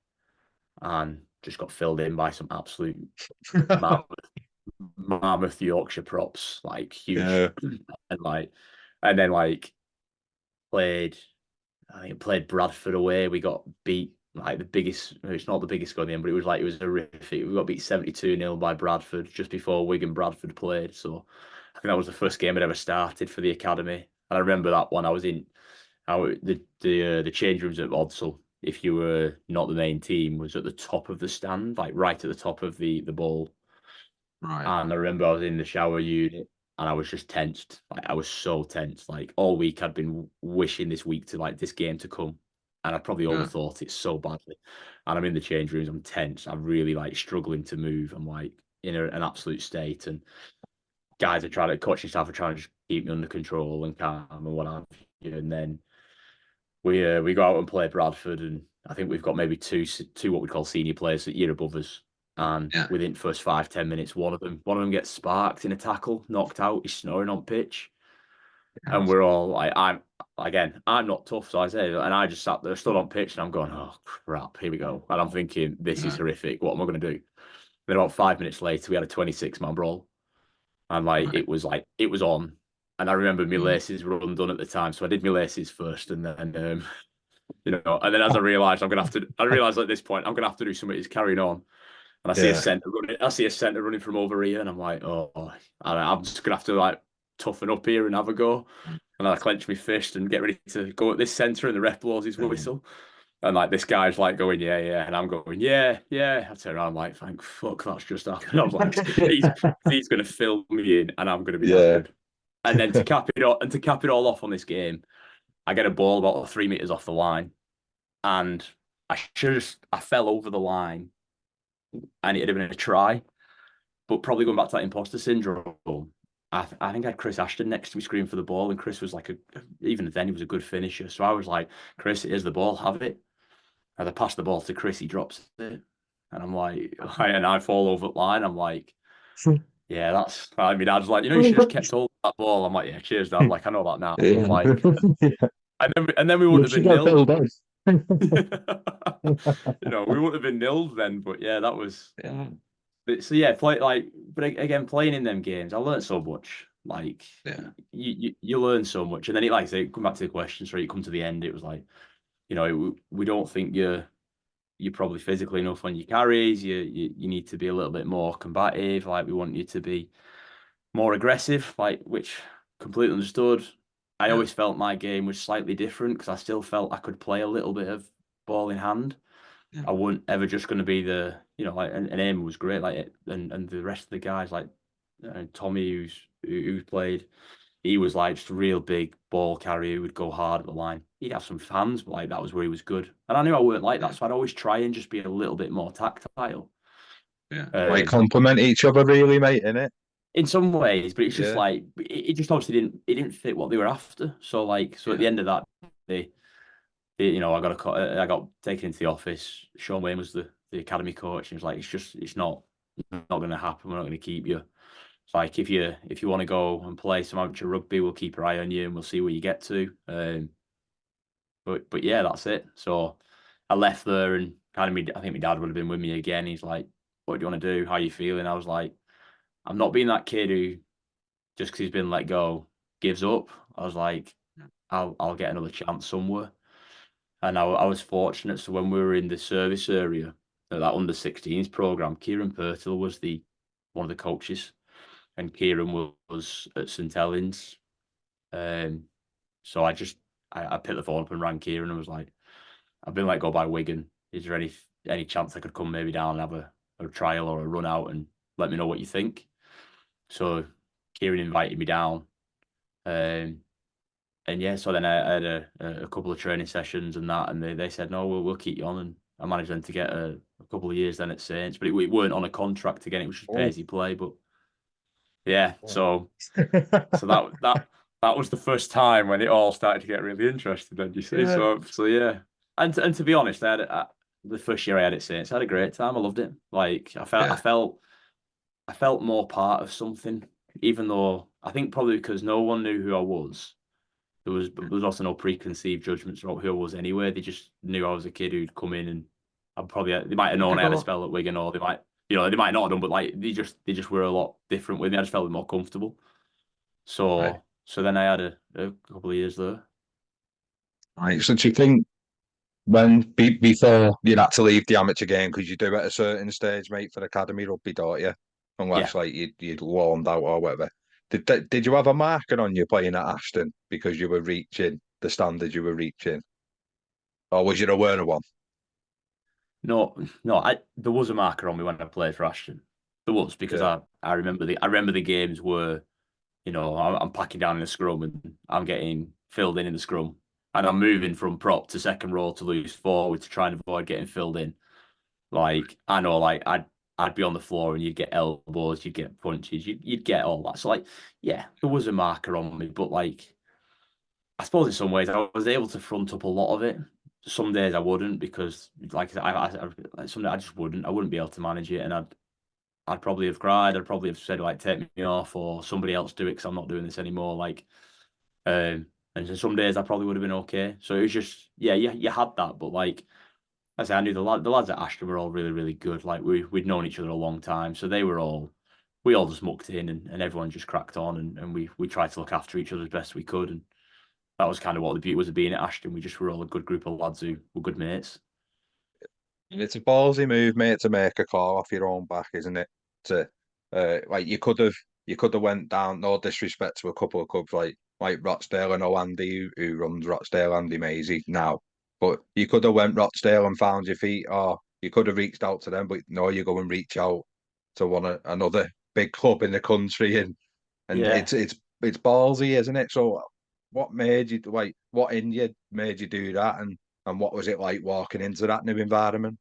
and just got filled in by some absolute mammoth, mammoth Yorkshire props, like huge, Yeah. and like, and then like played. I think played Bradford away. We got beat like the biggest. It's not the biggest score in the end, but it was horrific. We got beat 72-0 by Bradford just before Wigan Bradford played. So I think that was the first game I'd ever started for the academy. And I remember that one. I was in the change rooms at Odsal. If you were not the main team, was at the top of the stand, like right at the top of the ball. Right. And I remember I was in the shower unit and I was just tensed. Like I was so tense. Like all week I'd been wishing this week to like this game to come. And I probably Yeah. overthought it so badly. And I'm in the change rooms, I'm tense. I'm really like struggling to move. I'm like in an absolute state. And guys are trying to coaching staff are trying to just keep me under control and calm and what have you. And then we go out and play Bradford, and I think we've got maybe two what we call senior players a year above us. And Yeah. within the first 5-10 minutes, one of them gets sparked in a tackle, knocked out. He's snoring on pitch, Yeah. and we're all like, I'm not tough, so I say, and I just sat there, stood on pitch, and I'm going, oh crap, here we go, and I'm thinking this is Yeah. horrific. What am I going to do? Then about 5 minutes later, we had a 26-man brawl, and Right. like it was on. And I remember my Mm. laces were undone at the time, so I did my laces first, and then and then as I realized at this point, I'm gonna have to do something. Is carrying on, and Yeah. I see a centre running from over here, and I'm like, oh, I'm just gonna have to like toughen up here and have a go. And I clench my fist and get ready to go at this centre, and the ref blows his Mm. whistle. And like this guy's like going, yeah, yeah, and I'm going, yeah, yeah. I turn around, I'm like, thank fuck, that's just happened. I'm like, he's gonna fill me in, and I'm gonna be Yeah. knackered. And then to cap it all off on this game, I get a ball about 3 meters off the line and I fell over the line and it'd have been a try. But probably going back to that imposter syndrome, I think I had Chris Ashton next to me screaming for the ball, and Chris was like even then he was a good finisher. So I was like, Chris, here's the ball, have it. And I pass the ball to Chris, he drops it. And I'm like, and I fall over the line. I'm like, yeah, that's I mean, I was like, you should have just kept hold of that ball. I'm like, yeah, cheers, Dad. Like, I know that now. Yeah. Like, and then we You wouldn't have should been have nil. filled in. We wouldn't have been nilled then, but yeah, that was Yeah. so yeah, play like but again, playing in them games, I learned so much. Like Yeah. you learn so much, and then like I say, come back to the question, so you come to the end, it was like, we don't think you're probably physically enough on your carries. You need to be a little bit more combative. Like we want you to be more aggressive, like which completely understood. I Yeah. always felt my game was slightly different because I still felt I could play a little bit of ball in hand. I wasn't ever just going to be the, like, and Eamon was great, like, and the rest of the guys, like, Tommy, who's played, he was like just a real big ball carrier who would go hard at the line. He'd have some fans, but like that was where he was good. And I knew I weren't like that, Yeah. so I'd always try and just be a little bit more tactile. Yeah. Like Um, complement each other really, mate, innit? in some ways, but it's just Yeah. like it just obviously didn't fit what they were after. So at Yeah. the end of that, I got taken into the office. Sean Wayne was the academy coach, and he was like, it's not going to happen. We're not going to keep you. It's like if you want to go and play some amateur rugby, we'll keep our eye on you and we'll see where you get to. But yeah, that's it. So I left there, and I think my dad would have been with me again. He's like, "What do you want to do? How are you feeling?" I was like, "I'm not being that kid who just because he's been let go gives up." I was like, "I'll get another chance somewhere." And I was fortunate. So when we were in the service area, that under 16s program, Kieran Pertile was the one of the coaches, and Kieran was at St Helens. Um, so I picked the phone up and rang Kieran and was like, I've been let go by Wigan. Is there any chance I could come maybe down and have a trial or a run out and let me know what you think? So Kieran invited me down. Um, and yeah, so then I had a couple of training sessions and that, and they said, no, we'll keep you on. And I managed then to get a couple of years then at Saints, but it weren't on a contract again. It was just pay Oh, as you play. But yeah, wow. so that was the first time when it all started to get really interesting. Then you see, Yeah. so yeah, and to be honest, the first year I had it since I had a great time. I loved it. Like Yeah. I felt more part of something, even though I think probably because no one knew who I was. There was also no preconceived judgments about who I was anyway. They just knew I was a kid who'd come in and they might have Did known you I had a go? spell at Wigan, or they might not have done, but like they just were a lot different with me. I just felt a bit more comfortable. Right. So then I had a couple of years there. Right. So do you think before you'd had to leave the amateur game because you do at a certain stage, mate, for academy rugby, don't you? Yeah. Unless like you'd warmed out or whatever. Did you have a marker on you playing at Ashton because you were reaching the standard you were reaching, or was you aware of one? No, no, there was a marker on me when I played for Ashton. There was because Yeah. I remember the games where, I'm packing down in the scrum and I'm getting filled in the scrum, and I'm moving from prop to second row to loose forward to try and avoid getting filled in. Like I know, like I'd be on the floor and you'd get elbows, you'd get punches, you'd get all that. So like, yeah, there was a marker on me, but like I suppose in some ways I was able to front up a lot of it. Some days I wouldn't because, like like, some days I just wouldn't. I wouldn't be able to manage it, and I'd probably have cried. I'd probably have said like, "Take me off," or somebody else do it because I'm not doing this anymore. Like, and so some days I probably would have been okay. So it was just, yeah, you had that, but like I say, I knew the lads at Ashton were all really really good. Like we'd known each other a long time, so we all just mucked in, and everyone just cracked on, and we tried to look after each other as best we could, and that was kind of what the beauty was of being at Ashton. We just were all a good group of lads who were good mates. And it's a ballsy move, mate, to make a call off your own back, isn't it? To like you could have went down. No disrespect to a couple of clubs like Rochdale and Andy who runs Rochdale, Andy Maisie now, but you could have went Rochdale and found your feet, or you could have reached out to them. But no, you go and reach out to another big club in the country, and Yeah. it's ballsy, isn't it? So what made you like what in you made you do that, and what was it like walking into that new environment?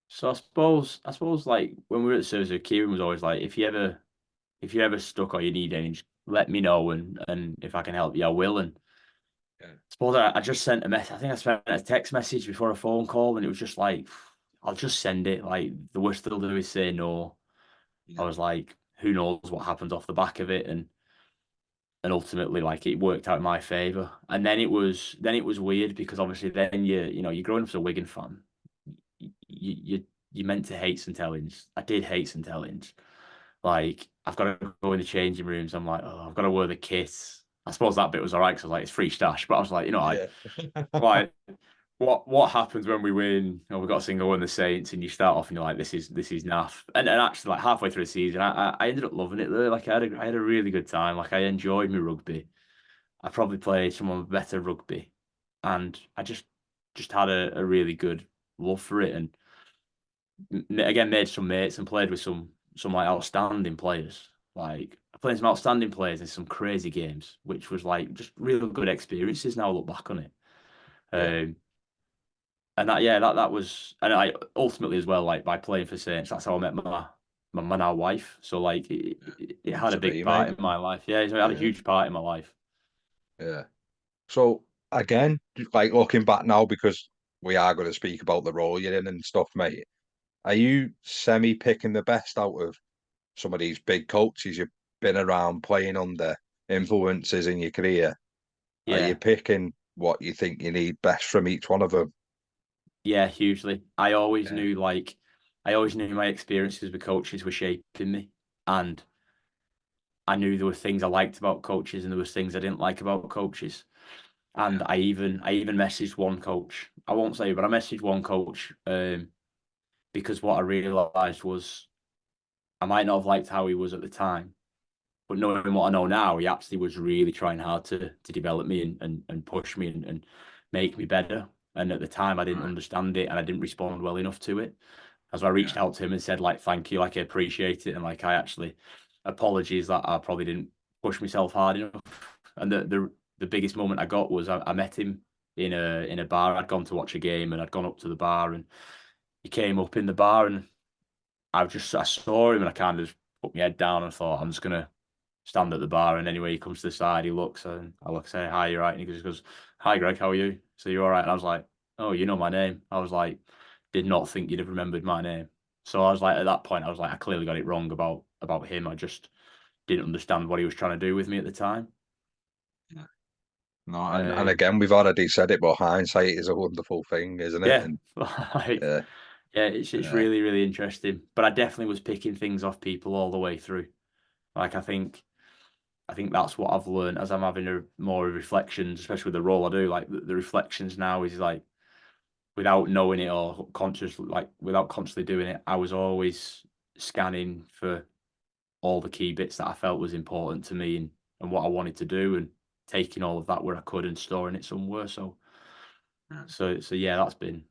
So I suppose like when we were at Suzu, Kieran was always like, if you're ever stuck or you need any, just let me know, and if I can help you, I will. And Yeah. I suppose I just sent a message. I think I sent a text message before a phone call, and it was just like, I'll just send it. Like the worst they'll do is say no. I Yeah. was like, who knows what happens off the back of it, and ultimately like it worked out in my favor. And then it was weird because obviously then you're growing up as a Wigan fan. You meant to hate St Helens. I did hate St Helens. Like I've got to go in the changing rooms. I'm like, oh, I've got to wear the kit. I suppose that bit was all right because I was like, it's free stash. But I was like, Yeah. like what happens when we win? We've got a single win the Saints, and you start off and you're like, this is naff. And actually, like halfway through the season, I ended up loving it there. Like I had a really good time. Like I enjoyed my rugby. I probably played some of my better rugby, and I just had a really good love for it, and again made some mates and played with some like outstanding players. Like I played some outstanding players in some crazy games, which was like just really good experiences. Now I look back on it. Yeah, Um, and that yeah, that was, and I ultimately as well, like by playing for Saints, that's how I met my now wife. So like it meant had a to big be, part mate. in my life. Yeah, it had a Yeah, huge part in my life. yeah. So again, like looking back now, because we are going to speak about the role you're in and stuff, mate. Are you semi picking the best out of some of these big coaches you've been around playing under, influences in your career? Are you Yeah, picking what you think you need best from each one of them? yeah, hugely. Yeah, I always knew my experiences with coaches were shaping me, and I knew there were things I liked about coaches and there was things I didn't like about coaches. And yeah, I even messaged one coach. I won't say, but I messaged one coach because what I realised was I might not have liked how he was at the time, but knowing what I know now, he actually was really trying hard to develop me and push me and make me better. And at the time, I didn't right, understand it and I didn't respond well enough to it. As I yeah, reached out to him and said, like, thank you, like, I appreciate it. And like, I actually apologies that I probably didn't push myself hard enough. And the biggest moment I got was I met him in a bar. I'd gone to watch a game and I'd gone up to the bar and he came up in the bar and I saw him and I kind of just put my head down and thought, I'm just going to stand at the bar, and anyway, he comes to the side, he looks, and I look, say, hi, you're right. And he goes, hi, Greg, how are you? So you're all right. And I was like, oh, you know my name. I was like, did not think you'd have remembered my name. So I was like, at that point, I was like, I clearly got it wrong about him. I just didn't understand what he was trying to do with me at the time. yeah. No, and Um, again, we've already said it, but hindsight is a wonderful thing, isn't it? yeah, And like, yeah, yeah, it's yeah, really, really interesting. But I definitely was picking things off people all the way through. Like I think that's what I've learned as I'm having more reflections, especially with the role I do. Like the reflections now is like without knowing it or consciously, like without consciously doing it, I was always scanning for all the key bits that I felt was important to me and what I wanted to do and taking all of that where I could and storing it somewhere. So yeah. so yeah, that's been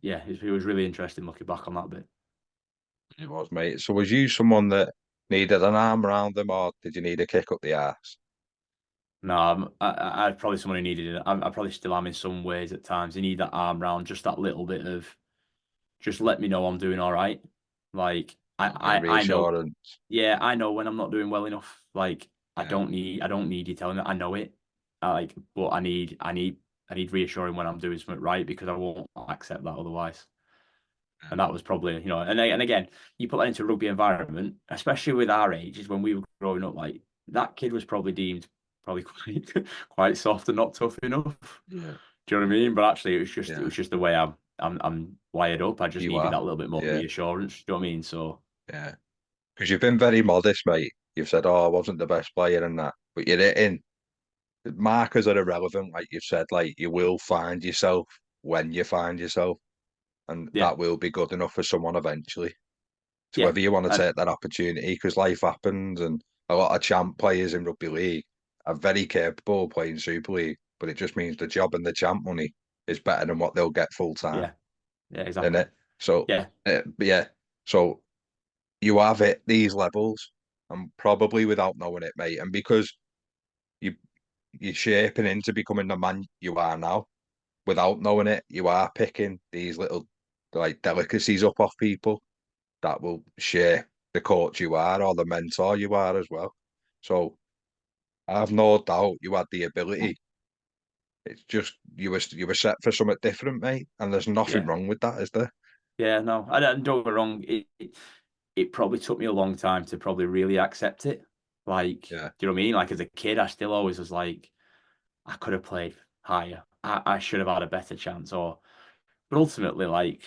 yeah, it was really interesting looking back on that bit. It was, mate. So was you someone that needed an arm around them, or did you need a kick up the arse? No, I'm probably someone who needed it. I probably still am in some ways at times. You need that arm round, just that little bit of just let me know I'm doing all right. Like A bit of I know, reassurance. yeah, I know when I'm not doing well enough. Like Yeah, I don't need you telling me. I know it. But I need reassuring when I'm doing something right because I won't accept that otherwise. yeah, And that was probably, and again, you put that into a rugby environment, especially with our ages when we were growing up. Like that kid was probably deemed probably quite soft and not tough enough. yeah, Do you know what I mean? But actually, it yeah. was just the way I'm wired up. I just You needed are. that little bit more Yeah, reassurance. Do you know what I mean? So yeah. Because you've been very modest, mate. You've said, "Oh, I wasn't the best player and that," but you're in. Markers are irrelevant, like you've said. Like you will find yourself when you find yourself, and yeah, that will be good enough for someone eventually. So yeah, whether you want to and take that opportunity, because life happens, and a lot of champ players in rugby league are very capable of playing Super League, but it just means the job and the champ money is better than what they'll get full time, yeah, yeah, isn't exactly. it? So, Yeah, but yeah, so you have it these levels, and probably without knowing it, mate, and because you you're shaping into becoming the man you are now, without knowing it, you are picking these little like delicacies up off people that will shape the coach you are or the mentor you are as well. So I have no doubt you had the ability. It's just you were set for something different, mate. And there's nothing yeah, wrong with that, is there? yeah. No, I don't get me wrong. It probably took me a long time to probably really accept it. Like, Yeah, do you know what I mean? Like as a kid, I still always was like, I could have played higher. I should have had a better chance. But ultimately, like,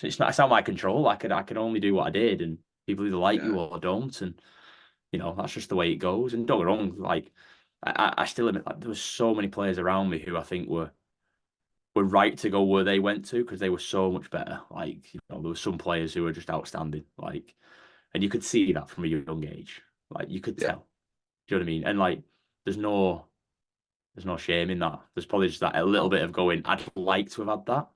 it's not my control. I can only do what I did, and people either like yeah, you or don't, and that's just the way it goes. And don't get me wrong, like, I still admit like, there were so many players around me who I think were right to go where they went to because they were so much better. Like, there were some players who were just outstanding. Like, and you could see that from a young age. Like, you could yeah, tell. Do you know what I mean? And like, there's no there's no shame in that. There's probably just that a little no, bit of going, I'd like to have had that.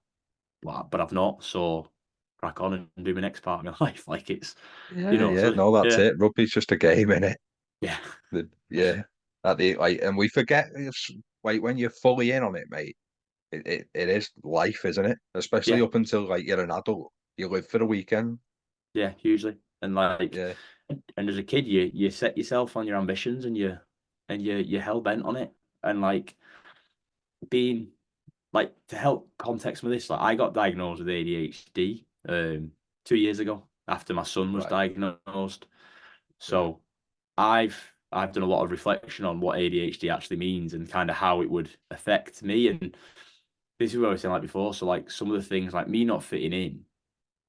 but I've not. So crack on and do my next part of my life. Like it's, Yeah, yeah, so no, that's yeah, it. Rugby's just a game, innit? yeah, Yeah, and we forget like when you're fully in on it, mate. It is life, isn't it? Especially yeah, up until like you're an adult, you live for the weekend. yeah, hugely. And like, Yeah, and as a kid, you set yourself on your ambitions and you're hell bent on it. And like being like to help context with this, like I got diagnosed with ADHD 2 years ago after my son was right, diagnosed. right, So I've done a lot of reflection on what ADHD actually means and kind of how it would affect me. And this is what I was saying like before. So like some of the things like me not fitting in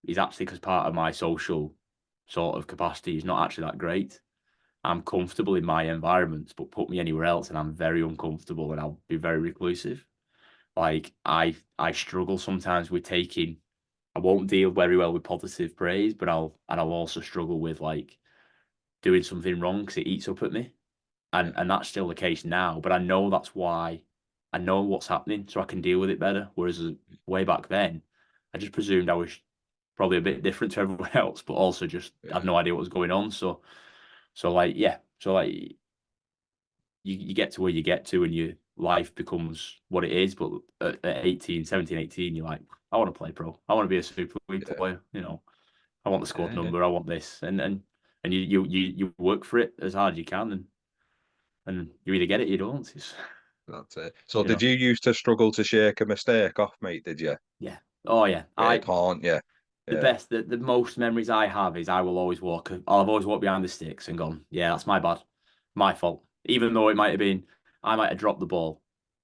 is actually because part of my social sort of capacity is not actually that great. I'm comfortable in my environment, but put me anywhere else and I'm very uncomfortable and I'll be very reclusive. Like I struggle sometimes with taking I won't deal very well with positive praise, but I'll also struggle with like doing something wrong because it eats up at me. And yeah, and that's still the case now, but I know that's why I know what's happening so I can deal with it better. Whereas way back then, I just presumed I was probably a bit different to everyone else, but also just had yeah, no idea what was going on. So like yeah, so like you get to where you get to and your life becomes what it is. But at 18, 17, 18, you're like, I want to play pro. I want to be a Super League yeah, player. I want the squad yeah, yeah. number. I want this. And you work for it as hard as you can and you either get it or you don't. It's, That's it. So, you did know, you used to struggle to shake a mistake off, mate? Did you? yeah. Oh yeah. Yeah, can't you? Yeah, The most memories I have is I've always walked behind the sticks and gone, yeah, that's my bad, my fault. Even though I might have dropped the ball,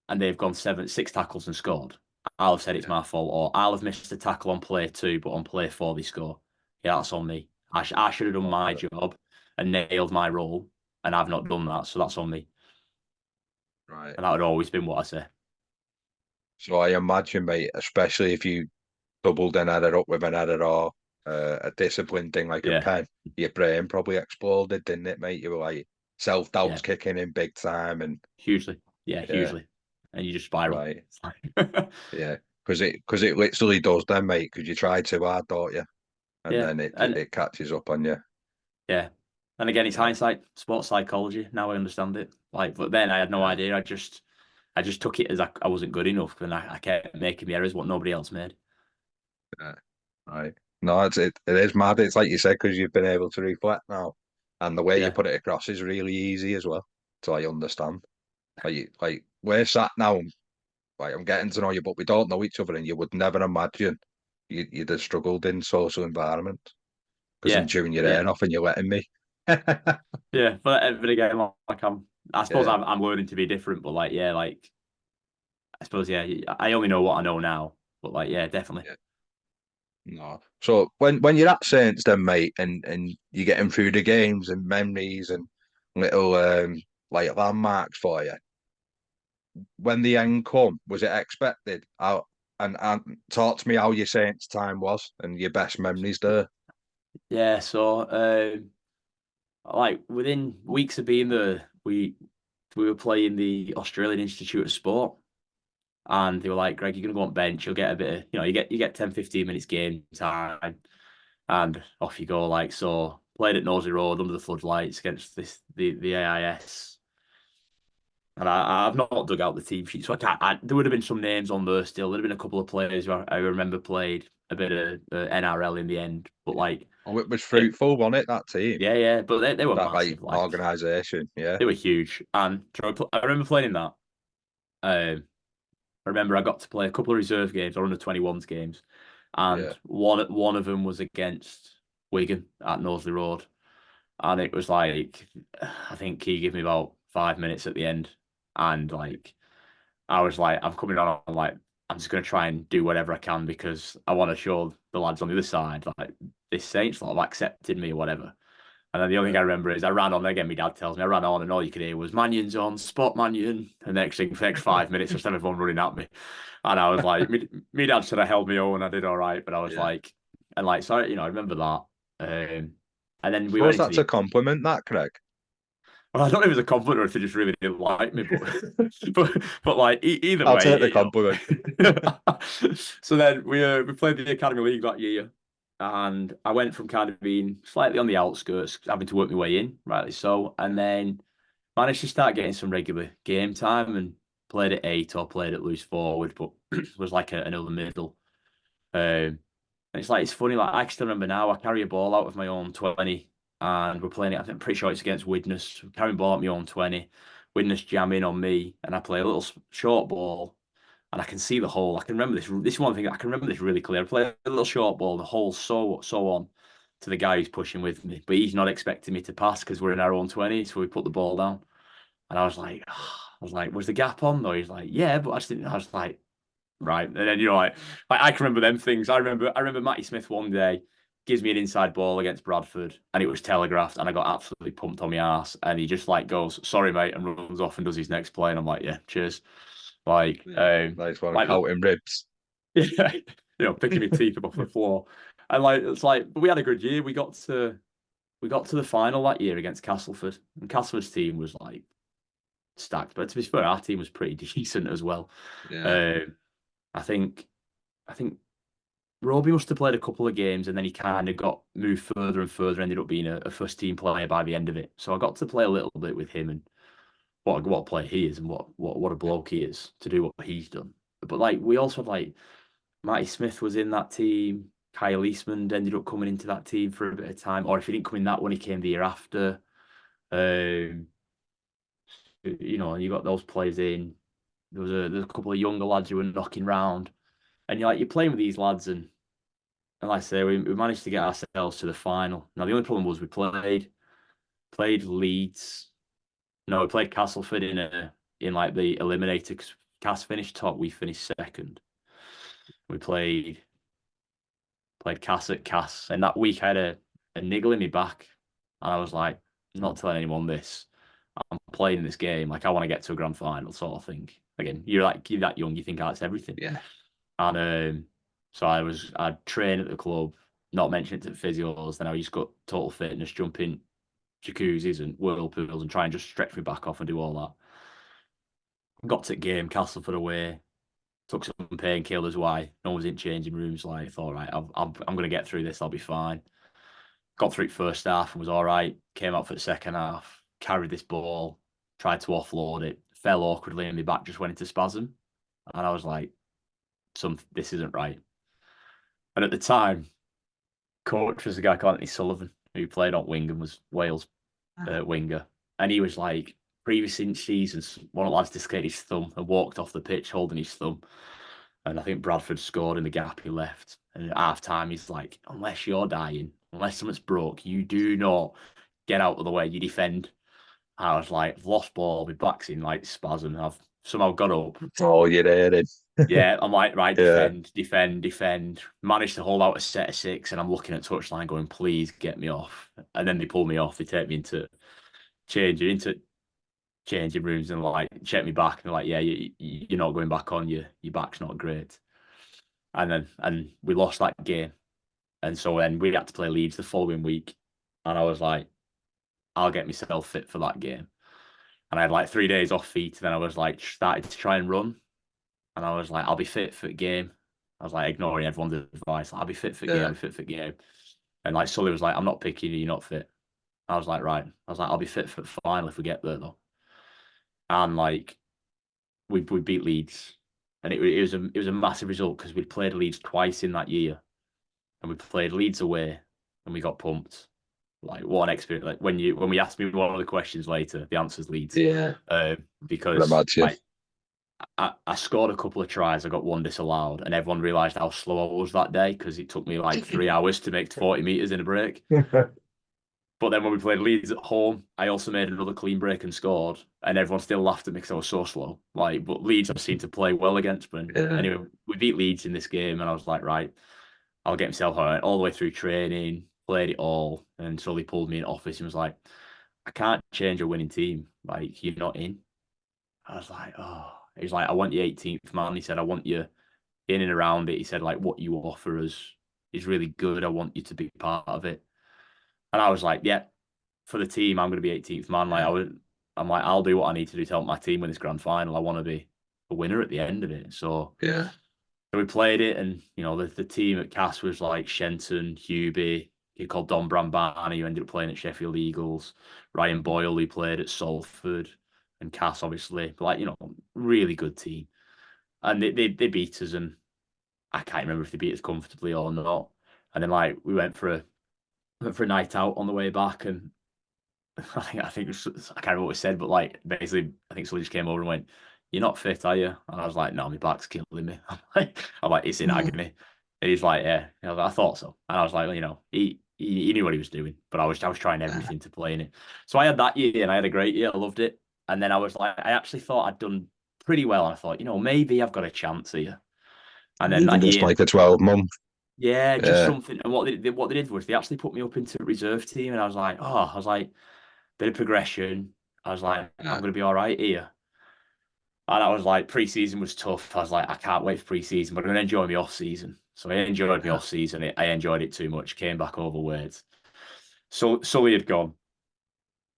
and they've gone 6 tackles and scored. I'll have said it's yeah, my fault, or I'll have missed a tackle on play 2, but on play 4 they score. Yeah, that's on me. I should have done that's my it. job and nailed my role, and I've not done that, so that's on me. Right. And that would always been what I say. So I imagine, mate, especially if you doubled and added up with an added or a discipline thing like a Yeah, pen, your brain probably exploded, didn't it, mate? You were like yeah, self-doubt's kicking in big time, and hugely, yeah, yeah, hugely, and you just spiral. right, It's like, yeah, because it literally does then, mate. Because you try too hard, don't you? And yeah, then it and it catches up on you. yeah. And again, it's Right. hindsight, sports psychology. Now I understand it. Like, but then I had no Yeah. idea. I just took it as I wasn't good enough, and I kept making the errors what nobody else made. Yeah. Right. No, it is mad. It's like you said because you've been able to reflect now, and the way you Yeah, put it across is really easy as well. So I understand. Like we're sat now. Like I'm getting to know you, but we don't know each other, and you would never imagine you'd have struggled in social environments because I'm yeah, chewing your yeah, ear off and you're letting me. yeah. But again, like I suppose Yeah, I'm learning to be different. But like, yeah, like I suppose, yeah, I only know what I know now. But like, yeah, definitely. yeah. No. So when you're at Saints, then mate, and you're getting through the games and memories and little like landmarks for you. When the end come, was it expected? How and talk to me how your Saints time was and your best memories there. Yeah. So, like within weeks of being there, we were playing the Australian Institute of Sport. And they were like, Greg, you're gonna go on bench, you'll get a bit of, you get 10, 15 minutes game time, and off you go. Like so, played at Nosey Road under the floodlights against the AIS. And I've not dug out the team sheet, so there would have been some names on there still. There'd have been a couple of players who I remember played a bit of NRL in the end, but Yeah. like, Oh, it was it, fruitful, wasn't it, that team? yeah, yeah, but they were That like massive, like organisation, yeah, they were huge. And I remember playing in that. Um, I remember I got to play a couple of reserve games or under 21s games, yeah, and one of them was against Wigan at Knowsley Road, and it was like I think he gave me about 5 minutes at the end, and like I was like I'm coming on, I'm like I'm just gonna try and do whatever I can because I want to show the lads on the other side like this Saints lot have accepted me or whatever. And then the only thing yeah. I remember is I ran on again. My dad tells me I ran on, and all you could hear was Mannion's on, spot Mannion. And next thing, for the next 5 minutes, just everyone running at me. And I was like, me dad said I held my own, I did all right. But I was Yeah. like, and like, so, I remember that. And I then we went suppose into that's a the, compliment, that Craig. Well, I don't know if it was a compliment or if they just really didn't like me, but but like either I'll take the way, compliment. So then we played the Academy League that year, and I went from kind of being slightly on the outskirts, having to work my way in, rightly so, and then managed to start getting some regular game time and played at eight or played at loose forward, but was like another middle. And it's like it's funny, like I can still remember now. I carry a ball out of my own 20, and we're playing it. I'm pretty sure it's against Widnes. Carrying ball at my own 20, Widnes jamming on me, and I play a little short ball, and I can see the hole. I can remember this. This is one thing I can remember this really clear. I play a little short ball, the hole so on to the guy who's pushing with me, but he's not expecting me to pass because we're in our own 20, so we put the ball down, and I was like, was the gap on though? He's like, yeah, but I just didn't. I was like, right. And then like I can remember them things. I remember Matty Smith one day gives me an inside ball against Bradford, and it was telegraphed, and I got absolutely pumped on my ass, and he just like goes, "Sorry, mate," and runs off and does his next play, and I'm like, "Yeah, cheers." Like, Yeah. Nice one. like Counting ribs. yeah, picking my teeth up off the floor, and like it's like, but we had a good year. We got to the final that year against Castleford, and Castleford's team was like stacked, but to be fair, our team was pretty decent as well. Yeah. Um, I think I think Roby must have played a couple of games and then he kind of got moved further and further, ended up being a first team player by the end of it. So I got to play a little bit with him and what a player he is and what a bloke he is to do what he's done. But like we also had like Matty Smith was in that team. Kyle Eastman ended up coming into that team for a bit of time, or if he didn't come in that one, he came the year after. Um, you got those players in. There's a couple of younger lads who were knocking round, and you're playing with these lads, and like I say, we managed to get ourselves to the final. Now the only problem was we played Leeds. No, we played Castleford in like the eliminator because Cass finished top, we finished second. We played Cass at Cass, and that week I had a niggle in my back, and I was like, I'm not telling anyone this. I'm playing this game. Like I want to get to a grand final, sort of thing. Again, you're that young, you think that's everything. Yeah. And so I'd train at the club, not mention it to the physios. Then I just got total fitness, jump in jacuzzis and whirlpools and try and just stretch my back off and do all that. Got to the game, Castleford away, took some painkillers. Why? No one was in changing rooms. Like, thought, right, I'm going to get through this. I'll be fine. Got through it first half and was all right. Came out for the second half, carried this ball, tried to offload it, fell awkwardly, and my back just went into spasm. And I was like, this isn't right. And at the time, coach was a guy called Anthony Sullivan, who played on wing and was Wales winger. And he was like, previous seasons, one of the lads dislocated his thumb and walked off the pitch holding his thumb. And I think Bradford scored in the gap he left. And at half time, he's like, unless you're dying, unless something's broke, you do not get out of the way. You defend. I was like, I've lost ball, my back's in like spasm. I've somehow got up. Oh, you're there. Yeah, I'm like, right, Yeah. defend. Managed to hold out a set of six, and I'm looking at touchline going, please get me off. And then they pull me off. They take me into changing rooms and like check me back. And they're like, yeah, you're not going back on. Your back's not great. And we lost that game. And so then we had to play Leeds the following week. And I was like, I'll get myself fit for that game. And I had like 3 days off feet. And then I was like, started to try and run. And I was like, I'll be fit for the game. I was like ignoring everyone's advice. Like, I'll be fit for the game. I'll Yeah. be fit for the game. And like Sully was like, I'm not picking you. You're not fit. I was like, right. I was like, I'll be fit for the final if we get there though. And like we beat Leeds, and it was a massive result because we'd played Leeds twice in that year, and we played Leeds away, and we got pumped. Like what an experience! Like when we asked me one of the questions later, the answer's Leeds. Yeah. Can Because imagine. like I scored a couple of tries, I got one disallowed, and everyone realised how slow I was that day because it took me like 3 hours to make 40 meters in a break. But then when we played Leeds at home, I also made another clean break and scored, and everyone still laughed at me because I was so slow. Like, but Leeds seemed to play well against me. Yeah. Anyway, we beat Leeds in this game, and I was like, right, I'll get myself all the way through training, played it all, and so he pulled me in office and was like, I can't change a winning team. Like, you're not in. I was like, oh. He's like, I want you 18th man. He said, I want you in and around it. He said, like, what you offer us is really good. I want you to be part of it. And I was like, yeah, for the team, I'm going to be 18th man. Like, I'm like, I'll do what I need to do to help my team win this grand final. I want to be a winner at the end of it. Yeah. So we played it, and the team at Cass was like Shenton, Hubie, he called Don Brambani, who ended up playing at Sheffield Eagles, Ryan Boyle, who played at Salford, and Cass, obviously, like really good team. And they beat us, and I can't remember if they beat us comfortably or not. And then like we went for a night out on the way back, and I think I can't remember what we said, but like basically, I think somebody just came over and went, "You're not fit, are you?" And I was like, "No, my back's killing me." I'm like, "It's in Mm. agony." And he's like, "Yeah." And I was like, "I thought so." And I was like, well, he knew what he was doing, but I was trying everything to play in it. So I had that year, and I had a great year. I loved it. And then I was like, I actually thought I'd done pretty well, and I thought, maybe I've got a chance here. And then Even that just year, like a 12 month. yeah, just Yeah. something. And what they did was they actually put me up into the reserve team, and I was like, bit of progression. I was like, I'm Yeah. going to be all right here. And I was like, pre-season was tough. I was like, I can't wait for pre-season, but I'm going to enjoy my off-season. So I enjoyed my Yeah. off-season. I enjoyed it too much. Came back overweight. So Sully had gone.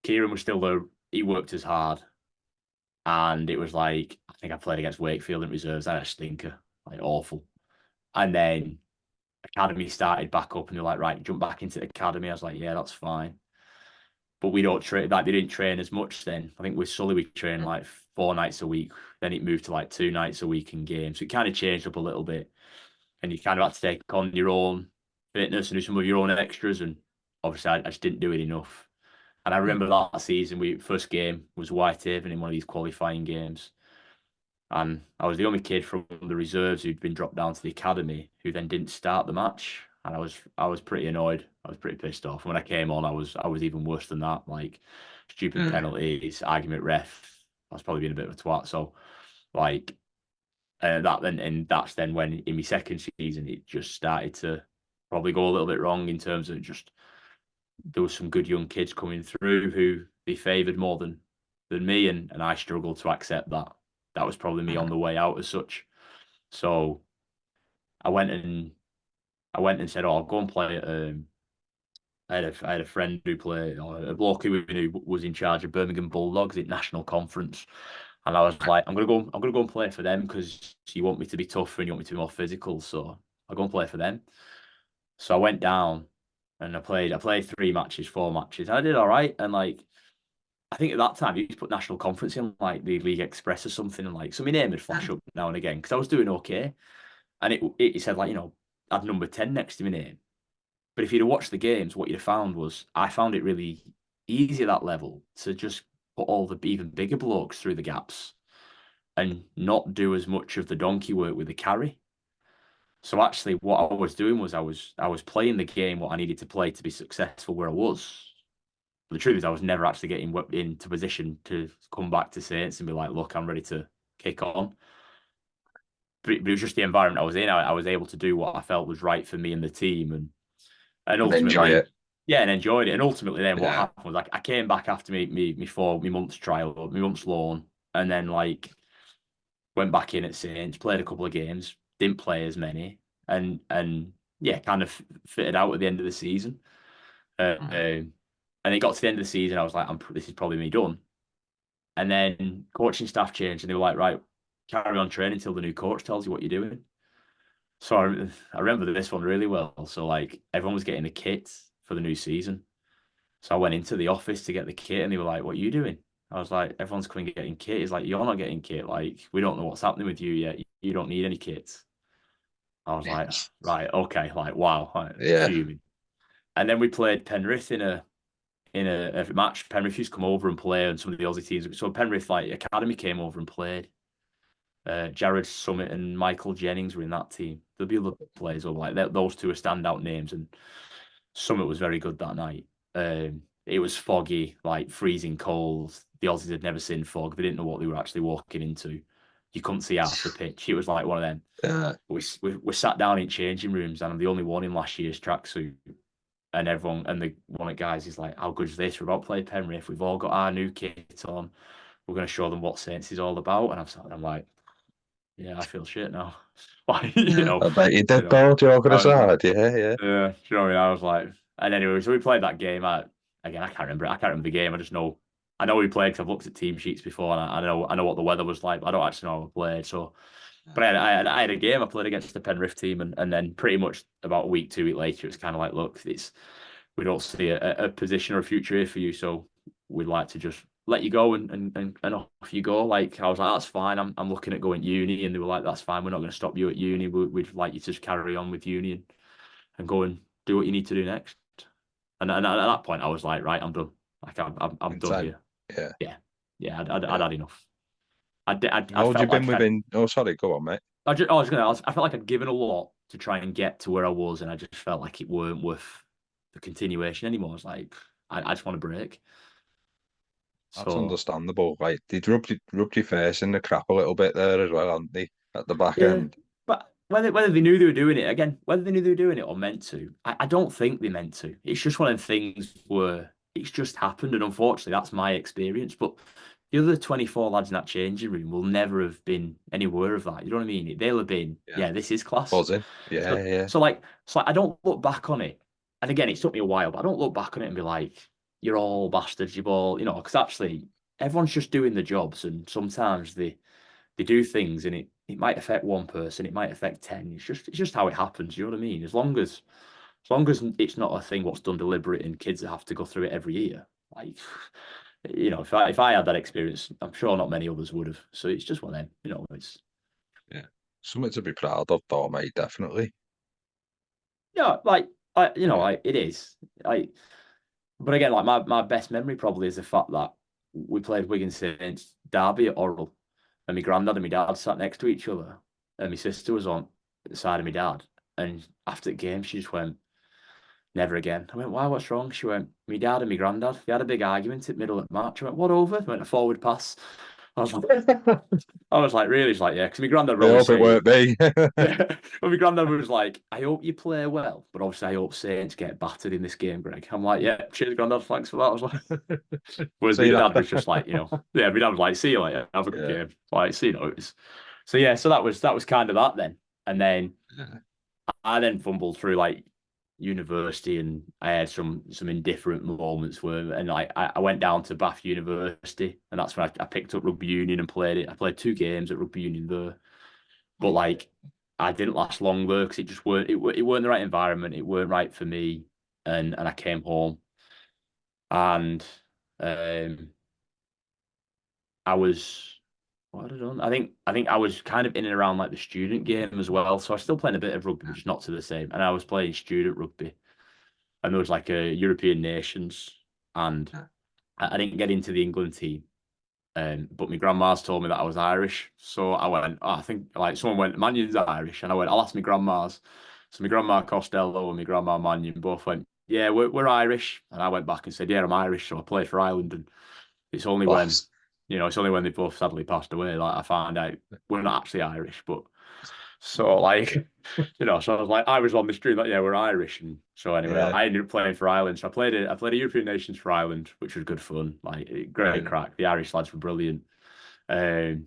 Kieran was still there. He worked as hard. And it was like, I think I played against Wakefield in reserves. I had a stinker, like awful. And then academy started back up, and they're like, right, jump back into the academy. I was like, yeah, that's fine. But we don't train like they didn't train as much then. I think with Sully we trained like 4 nights a week. Then it moved to like 2 nights a week in games. So it kind of changed up a little bit. And you kind of had to take on your own fitness and do some of your own extras. And obviously I just didn't do it enough. And I remember that season we first game was Whitehaven in one of these qualifying games. And I was the only kid from the reserves who'd been dropped down to the academy who then didn't start the match. And I was pretty annoyed. I was pretty pissed off. And when I came on, I was even worse than that. Like stupid Yeah. penalties, argument ref. I was probably being a bit of a twat. So like and that's then when in my second season it just started to probably go a little bit wrong in terms of just there was some good young kids coming through who they favoured more than me, and I struggled to accept that. That was probably me on the way out as such. So I went and I went and said, "Oh, I'll go and play at." I had a friend who played, or a bloke who was in charge of Birmingham Bulldogs at national conference, and I was like, I'm gonna go and play for them because you want me to be tougher and you want me to be more physical, so I'll go and play for them. So I went down and I played 3 matches, 4 matches. I did all right, and like I think at that time you used to put national conference in like the League Express or something, and like so my name would flash up now and again because I was doing okay, and it said like I had number 10 next to my name. But if you'd have watched the games, what you'd have found was I found it really easy at that level to just put all the even bigger blokes through the gaps and not do as much of the donkey work with the carry. So actually, what I was doing was I was playing the game what I needed to play to be successful where I was. But the truth is, I was never actually getting into position to come back to Saints and be like, "Look, I'm ready to kick on." But it was just the environment I was in. I was able to do what I felt was right for me and the team, and And enjoy ultimately, it. yeah, and enjoyed it. And ultimately, then what Yeah. happened was like I came back after me months trial, me months loan, and then like went back in at Saints, played a couple of games, didn't play as many, and yeah, kind of fitted out at the end of the season. And it got to the end of the season, I was like, this is probably me done. And then coaching staff changed, and they were like, right, carry on training until the new coach tells you what you're doing. So I remember this one really well. So like everyone was getting the kit for the new season. So I went into the office to get the kit, and they were like, "What are you doing?" I was like, "Everyone's coming getting kit." He's like, "You're not getting kit. Like we don't know what's happening with you yet. You don't need any kits." I was like, "Right, okay." Like wow, like, Yeah. fuming. And then we played Penrith in a match. Penrith used to come over and play, and some of the Aussie teams. So Penrith like academy came over and played. Jared Summit and Michael Jennings were in that team. There'll be other players, like those two are standout names, and Summit was very good that night. It was foggy, like freezing cold. The Aussies had never seen fog. They didn't know what they were actually walking into. You couldn't see half the pitch. It was like one of them. Yeah. We sat down in changing rooms, and I'm the only one in last year's tracksuit. And everyone, and the one of the guys is like, "How good is this? We're about to play Penrith. We've all got our new kit on. We're going to show them what Saints is all about." And I'm like, "Yeah, I feel shit now." Like, Yeah. I bet you you did know, though, joking I was aside. Yeah, yeah. yeah, you know what I mean? I was like, and anyway, so we played that game. Again, I can't remember. I can't remember the game. I just know I know we played because I've looked at team sheets before, and I know what the weather was like, but I don't actually know how we played. So, but I had a game. I played against the Penrith team, and then pretty much about a week, 2 weeks later, it's kind of like, look, we don't see a position or a future here for you, so we'd like to just let you go and off you go. Like I was like, that's fine. I'm looking at going uni, and they were like, that's fine. We're not going to stop you at uni. We'd like you to just carry on with uni and go and do what you need to do next. And at that point, I was like, right, I'm done. Like I'm done Insane. here. Yeah, Yeah, yeah, I'd yeah. had enough. How I old you felt been like within? Oh, sorry, go on, mate. I felt like I'd given a lot to try and get to where I was, and I just felt like it weren't worth the continuation anymore. I was like, I just want a break. That's So understandable. Like they rubbed your face in the crap a little bit there as well, aren't they? At the back yeah, end. but whether they knew they were doing it again, whether they knew they were doing it or meant to, I don't think they meant to. It's just one of the things where it's just happened, and unfortunately, that's my experience. But the other 24 lads in that changing room will never have been anywhere of that. You know what I mean? They'll have been, Yeah. yeah, this is class. Buzzing. Yeah, So, yeah, so I don't look back on it. And again, it took me a while, but I don't look back on it and be like, you're all bastards, you've all, because actually everyone's just doing the jobs, and sometimes they do things, and it might affect one person, it might affect 10. It's just how it happens. You know what I mean? As long as it's not a thing what's done deliberate and kids that have to go through it every year. Like, if I had that experience, I'm sure not many others would have. So it's just one of them. It's yeah. Something to be proud of, though, mate. Definitely. yeah, like Yeah. it is. But again, like my best memory probably is the fact that we played Wigan Saints Derby at Oral, and my granddad and my dad sat next to each other, and my sister was on the side of my dad. And after the game, she just went, "Never again." I went, "Why? What's wrong?" She went, "Me dad and my granddad, they had a big argument at middle of March." I went, "What over?" I went, "A forward pass." I was like, I was like, really? She's like, yeah, because my granddad would I always hope it say, won't be. yeah. Well, my granddad was like, I hope you play well, but obviously I hope Saints get battered in this game, Greg. I'm like, yeah, cheers, granddad, thanks for that. I was like, whereas my See dad was that? just like, yeah, my dad was like, see you later, have a good Yeah. game. Like, see you notice. So yeah, so that was kind of that then. And then Yeah. I then fumbled through like university, and I had some indifferent moments where, and like I went down to Bath University, and that's when I picked up rugby union and played it. I played 2 games at rugby union there, but like I didn't last long there because it just weren't the right environment. It weren't right for me, and I came home, and um I was what had I done? I think I was kind of in and around like the student game as well. So I was still playing a bit of rugby, but just not to the same. And I was playing student rugby, and there was like a European nations, and I didn't get into the England team. But my grandma's told me that I was Irish. So I went, oh, I think like someone went, Mannion's Irish. And I went, I'll ask my grandma's. So my grandma Costello and my grandma Mannion both went, yeah, we're Irish. And I went back and said, yeah, I'm Irish. So I played for Ireland. And it's only when, Class. it's only when they both sadly passed away, like I found out we're not actually Irish. But so like, so I was like, I was on the stream like, yeah, we're Irish. And so anyway, Yeah. I ended up playing for Ireland. So I played a European Nations for Ireland, which was good fun. Like great Yeah. crack. The Irish lads were brilliant. Um,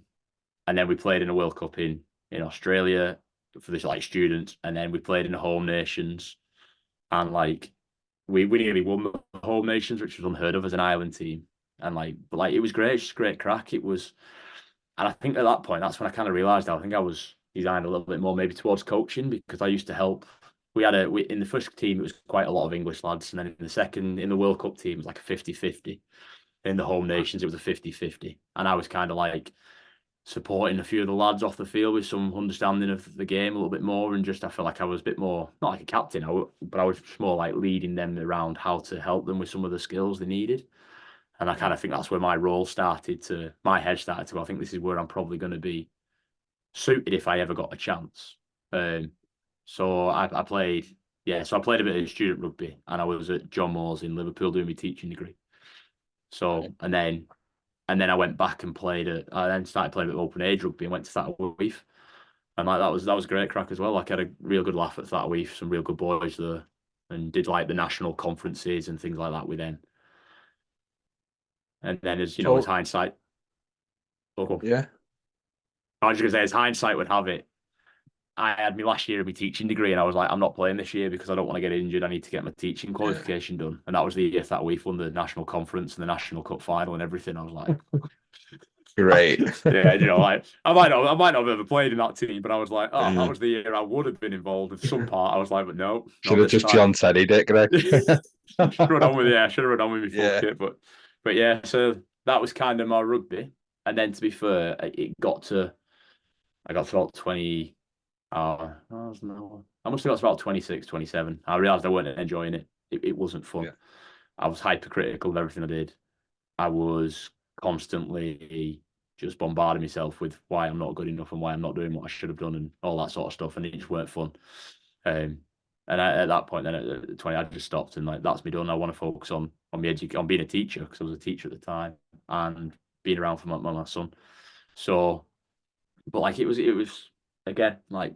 and then we played in a World Cup in Australia for this like students, and then we played in the home nations, and like we nearly won the home nations, which was unheard of as an island team. And but it was great, just great crack. It was, and I think at that point, that's when I kind of realised I think I was designed a little bit more maybe towards coaching, because I used to help. In the first team, it was quite a lot of English lads. And then in the World Cup team, it was like a 50-50. In the home nations, it was a 50-50. And I was kind of like supporting a few of the lads off the field with some understanding of the game a little bit more. And just, I felt like I was a bit more, not like a captain, but I was just more like leading them around how to help them with some of the skills they needed. And I kind of think that's where my head started to, I think this is where I'm probably going to be suited if I ever got a chance. Um, so I played, yeah, so I played a bit of student rugby, and I was at John Moores in Liverpool doing my teaching degree. So, and then I went back and I then started playing a bit of open age rugby and went to Thatterweath. And like that was great crack as well. Like I had a real good laugh at Thatterweath, some real good boys there, and did like the national conferences and things like that with them. And then as So hindsight, oh, yeah. I was just gonna say as hindsight would have it, I had my last year of my teaching degree, and I was like, I'm not playing this year because I don't want to get injured. I need to get my teaching Yeah. qualification done. And that was the year that we've won the national conference and the national cup final and everything. I was like, Great. yeah, like I might not have ever played in that team, but I was like, oh, that was the year I would have been involved with some part. I was like, but no, Should not have this just time. John Teddy'd it, Greg. Should run on with should have run on with me full Yeah. kit, but yeah, so that was kind of my rugby. And then to be fair, I got to about 20. No, I must have got to about 26, 27. I realised I wasn't enjoying it. It wasn't fun. Yeah. I was hypercritical of everything I did. I was constantly just bombarding myself with why I'm not good enough and why I'm not doing what I should have done and all that sort of stuff, and it just weren't fun. Um, and at that point, then at 20, I just stopped and like that's me done. I want to focus on on being a teacher because I was a teacher at the time and being around for my son. So, but like it was again like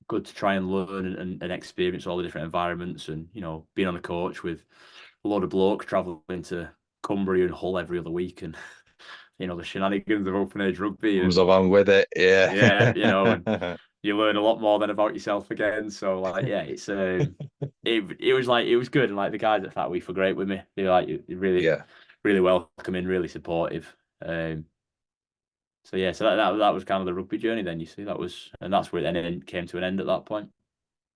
good to try and learn and experience all the different environments and being on a coach with a lot of blokes traveling to Cumbria and Hull every other week and the shenanigans of open age rugby Comes and along with it. yeah, and Yeah. you learn a lot more than about yourself again. So like yeah, it was like it was good and like the guys at Fat Week were great with me. They were like really Yeah. really welcoming, really supportive. So yeah, so that was kind of the rugby journey. Then you see and that's where it then came to an end at that point.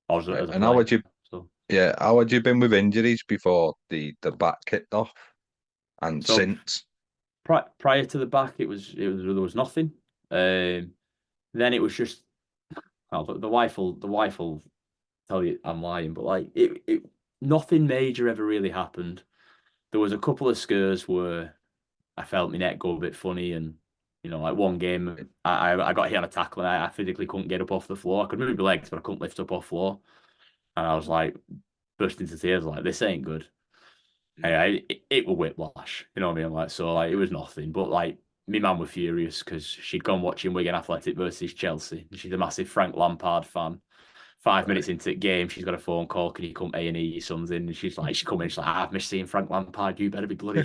I was Right. as a And how player. had you So how had you been with injuries before the back kicked off and so since? prior to the back, there was nothing. Then it was just well, the wife will tell you I'm lying, but like it nothing major ever really happened. There was a couple of scares where I felt my neck go a bit funny, and like one game, I got hit on a tackle and I physically couldn't get up off the floor. I could move my legs, but I couldn't lift up off floor, and I was like burst into tears, like this ain't good. Hey, it was whiplash, you know what I mean? Like so, like it was nothing, but like my mum was furious because she'd gone watching Wigan Athletic versus Chelsea. She's a massive Frank Lampard fan. 5 minutes Right. into the game, she's got a phone call. Can you come A&E? Your son's in. And she come in. She's like, I've missed seeing Frank Lampard. You better be bloody.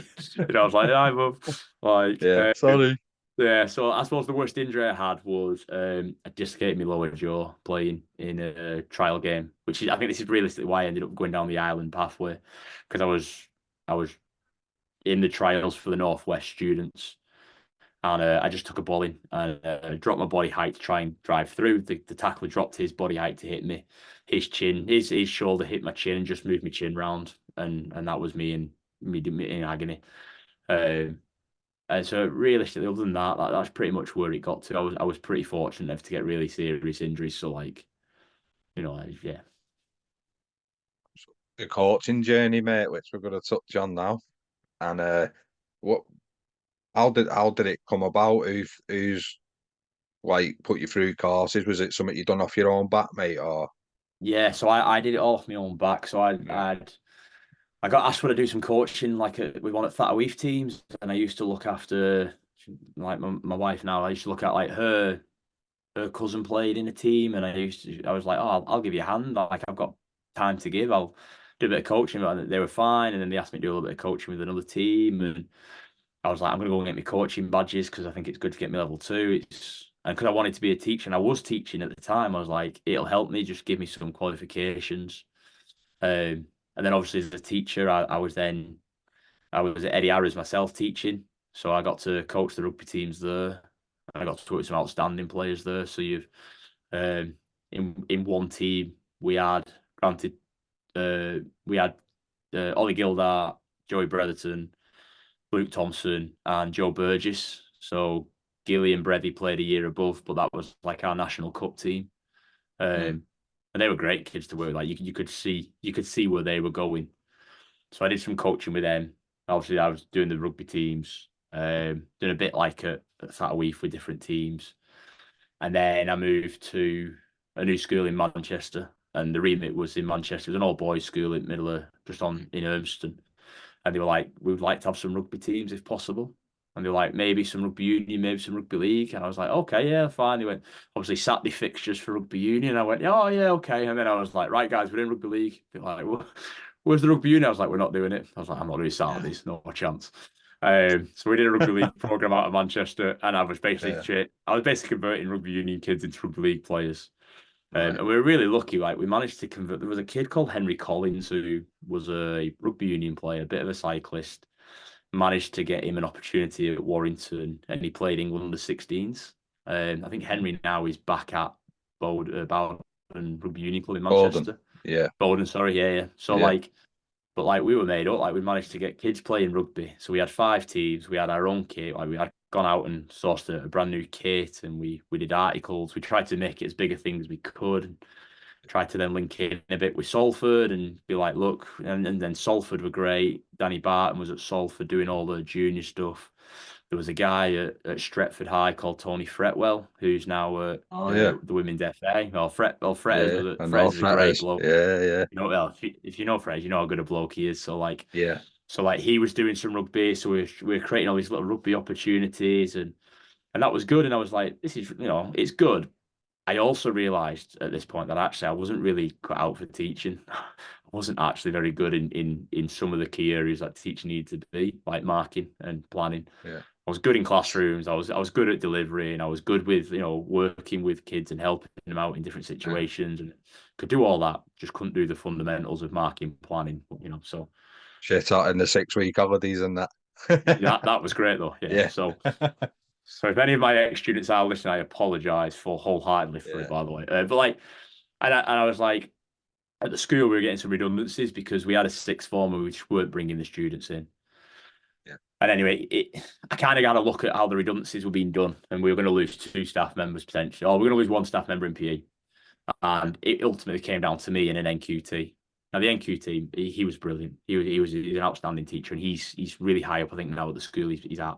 I was like, I love. Like, Yeah. Sorry. yeah. So I suppose the worst injury I had was I dislocated my lower jaw playing in a trial game, which is I think this is realistically why I ended up going down the island pathway because I was in the trials for the Northwest students and I just took a ball in and dropped my body height to try and drive through. The tackler dropped his body height to hit me. His shoulder hit my chin and just moved my chin round, and that was me in agony. Um, and so realistically, other than that's pretty much where it got to. I was pretty fortunate enough to get really serious injuries. So like, yeah. The coaching journey, mate, which we're going to touch on now. And what? How did it come about? Who's like put you through courses? Was it something you done off your own back, mate, or? Yeah, so I did it all off my own back. So Yeah. I got asked to do some coaching like with one at Fat Weave teams, and I used to look after like my wife now. I used to look at like her cousin played in a team, and I was like, oh, I'll give you a hand. Like I've got time to give. I'll do a bit of coaching, and they were fine. And then they asked me to do a little bit of coaching with another team, and I was like, I'm gonna go and get my coaching badges because I think it's good to get me level two. And because I wanted to be a teacher, and I was teaching at the time, I was like, it'll help me just give me some qualifications. And then obviously as a teacher, I was at Eddie Harris myself teaching, so I got to coach the rugby teams there. I got to work with some outstanding players there. So you've um, in one team we had granted we had Ollie Gildart, Joey Bretherton, Luke Thompson, and Joe Burgess. So Gilly and Brevy played a year above, but that was like our national cup team. Mm. And they were great kids to work with. Like you could see where they were going. So I did some coaching with them. Obviously, I was doing the rugby teams, doing a bit like at Fat Weef with different teams. And then I moved to a new school in Manchester. And the remit was in Manchester. It was an all boys school in middle of just on in Urmston. And they were like, we would like to have some rugby teams if possible. And they were like, maybe some rugby union, maybe some rugby league. And I was like, okay, yeah, fine. They went, obviously, Saturday fixtures for rugby union. I went, oh, yeah, okay. And then I was like, right, guys, we're in rugby league. They're like, well, where's the rugby union? I was like, we're not doing it. I was like, I'm not doing Yeah. Saturdays, no chance. So we did a rugby league program out of Manchester, and Yeah. I was basically converting rugby union kids into rugby league players. Right. And we were really lucky. Like we managed to convert. There was a kid called Henry Collins who was a rugby union player, a bit of a cyclist. Managed to get him an opportunity at Warrington, and he played England under 16s. I think Henry now is back at Bowden Rugby Union Club in Borden. Manchester. Yeah. Bowden, sorry, yeah. So Yeah. like, but like we were made up. Like we managed to get kids playing rugby. So we had 5 teams. We had our own kit. Like we had gone out and sourced a brand new kit, and we did articles. We tried to make it as big a thing as we could. Tried to then link in a bit with Salford and be like, look, and then Salford were great. Danny Barton was at Salford doing all the junior stuff. There was a guy at Stretford High called Tony Fretwell, who's now at Oh yeah. the Women's FA. Fretters Yeah. was I know Fretters is a great Fetters. bloke. Yeah. Yeah. You know, well, if you know Fretters, you know how good a bloke he is. Yeah. So like he was doing some rugby, so we were creating all these little rugby opportunities, and that was good. And I was like, this is it's good. I also realised at this point that actually I wasn't really cut out for teaching. I wasn't actually very good in some of the key areas that teaching needed to be, like marking and planning. Yeah. I was good in classrooms. I was good at delivering. I was good with working with kids and helping them out in different Yeah. situations, and could do all that. Just couldn't do the fundamentals of marking, planning. So Shit out in the 6 week holidays and that. that was great though. Yeah. Yeah. So if any of my ex students are listening, I apologise for wholeheartedly for it. Yeah. By the way, but like, and I was like, at the school we were getting some redundancies because we had a sixth former which weren't bringing the students in. Yeah. And anyway, I kind of got to look at how the redundancies were being done, and we were going to lose 2 staff members potentially, or we are going to lose 1 staff member in PE. And it ultimately came down to me in an NQT. Now the NQT, he was brilliant. He's an outstanding teacher, and he's really high up, I think, now at the school he's at.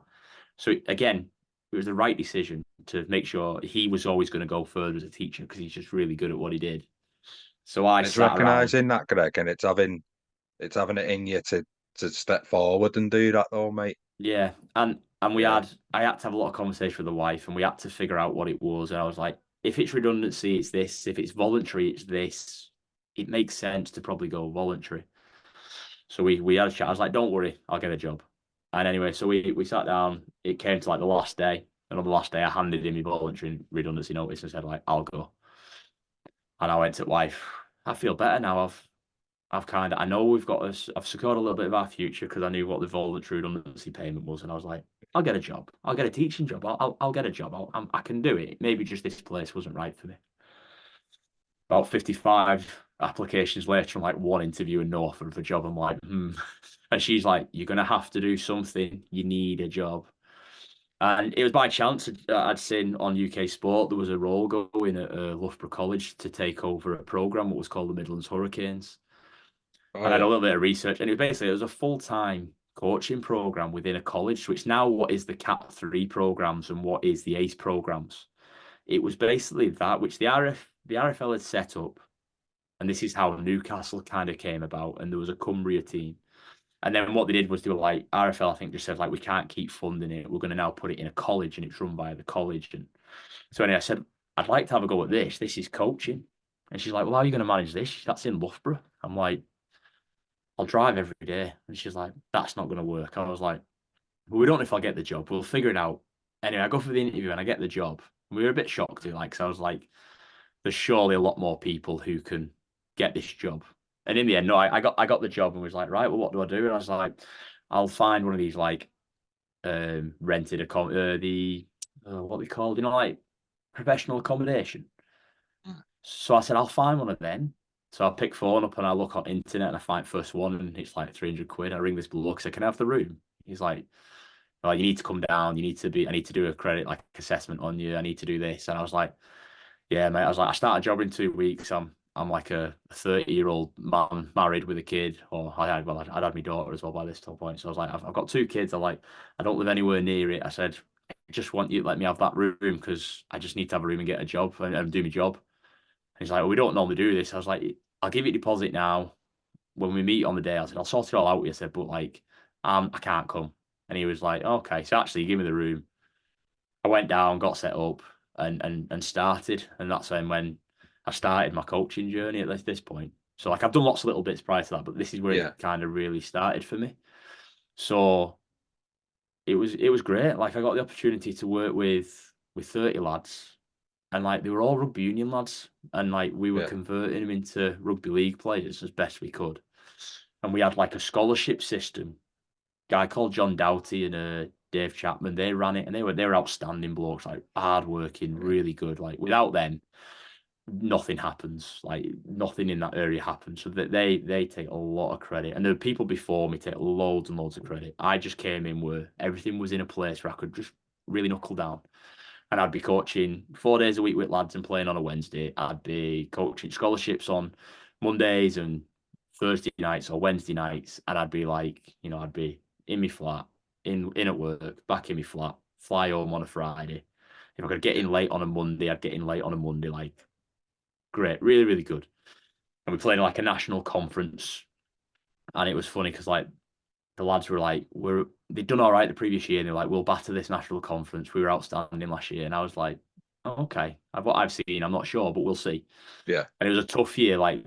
So again, it was the right decision to make sure he was always going to go further as a teacher because he's just really good at what he did. So I And it's sat around. recognising that, Greg, and it's having it in you to step forward and do that, though, mate. Yeah, and Yeah. I had to have a lot of conversation with the wife, and we had to figure out what it was. And I was like, if it's redundancy, it's this. If it's voluntary, it's this. It makes sense to probably go voluntary. So we had a chat. I was like, don't worry, I'll get a job. And anyway, so we sat down. It came to like the last day, and on the last day, I handed in my voluntary redundancy notice and said like, I'll go. And I went to wife. I feel better now. I know I've secured a little bit of our future because I knew what the voluntary redundancy payment was, and I was like, I'll get a job. I'll get a teaching job. I'll get a job. I can do it. Maybe just this place wasn't right for me. About 55 applications later, I'm like 1 interview and no offer of a job. I'm like, hmm. And she's like, you're gonna have to do something. You need a job. And it was by chance I'd seen on UK Sport there was a role going at Loughborough College to take over a program what was called the Midlands Hurricanes. Oh And I had a yeah. little bit of research, and it was a full-time coaching program within a college, which now what is the Cat 3 programs and what is the ACE programs. It was basically that which the RFL had set up, and this is how Newcastle kind of came about, and there was a Cumbria team. And then what they did was they were like, RFL, I think, just said, like, we can't keep funding it. We're going to now put it in a college, and it's run by the college. And so anyway, I said, I'd like to have a go at this. This is coaching. And she's like, well, how are you going to manage this? That's in Loughborough. I'm like, I'll drive every day. And she's like, that's not going to work. I was like, well, we don't know if I'll get the job. We'll figure it out. Anyway, I go for the interview and I get the job. We were a bit shocked too, like, because I was like, there's surely a lot more people who can get this job. And in the end, no, I got the job and was like, right, well, what do I do? And I was like, I'll find one of these like rented what they called, like professional accommodation. So I said, I'll find one of them. So I pick phone up and I look on internet and I find first one and it's like 300 quid. I ring this bloke, so can I have the room? He's like, oh, you need to come down. I need to do a credit like assessment on you. I need to do this. And I was like, yeah, mate. I was like, I start a job in 2 weeks. I'm like a 30-year-old man married with a kid, or I'd had my daughter as well by this point. So I was like, I've got 2 kids. I don't live anywhere near it. I said, I just want you to let me have that room because I just need to have a room and get a job and do my job. And he's like, well, we don't normally do this. I was like, I'll give you a deposit now. When we meet on the day, I said, I'll sort it all out with you. I said, but like, I can't come. And he was like, okay, so actually give me the room. I went down, got set up and started. And that's when I started my coaching journey at this point. So like I've done lots of little bits prior to that, but this is where Yeah. it kind of really started for me. So it was great. Like I got the opportunity to work with 30 lads. and like they were all rugby union lads, and like we were Yeah. converting them into rugby league players as best we could. And we had like a scholarship system. Guy called John Doughty and Dave Chapman, they ran it, and they were outstanding blokes, like hard working, Yeah. really good. Like without them, nothing happens. Like nothing in that area happens. So that they take a lot of credit, and the people before me take loads and loads of credit. I just came in where everything was in a place where I could just really knuckle down, and I'd be coaching 4 days a week with lads and playing on a Wednesday. I'd be coaching scholarships on Mondays and Thursday nights or Wednesday nights, and I'd be like, I'd be in my flat, in at work, back in my flat, fly home on a Friday. If I could get Yeah. in late on a Monday, I'd get in late on a Monday. Like, great, really, really good. And we played in like a national conference, and it was funny because like the lads were like, they'd done all right the previous year, and they're like, we'll batter this national conference. We were outstanding last year, and I was like, oh, okay, what I've seen, I'm not sure, but we'll see. Yeah. And it was a tough year. Like,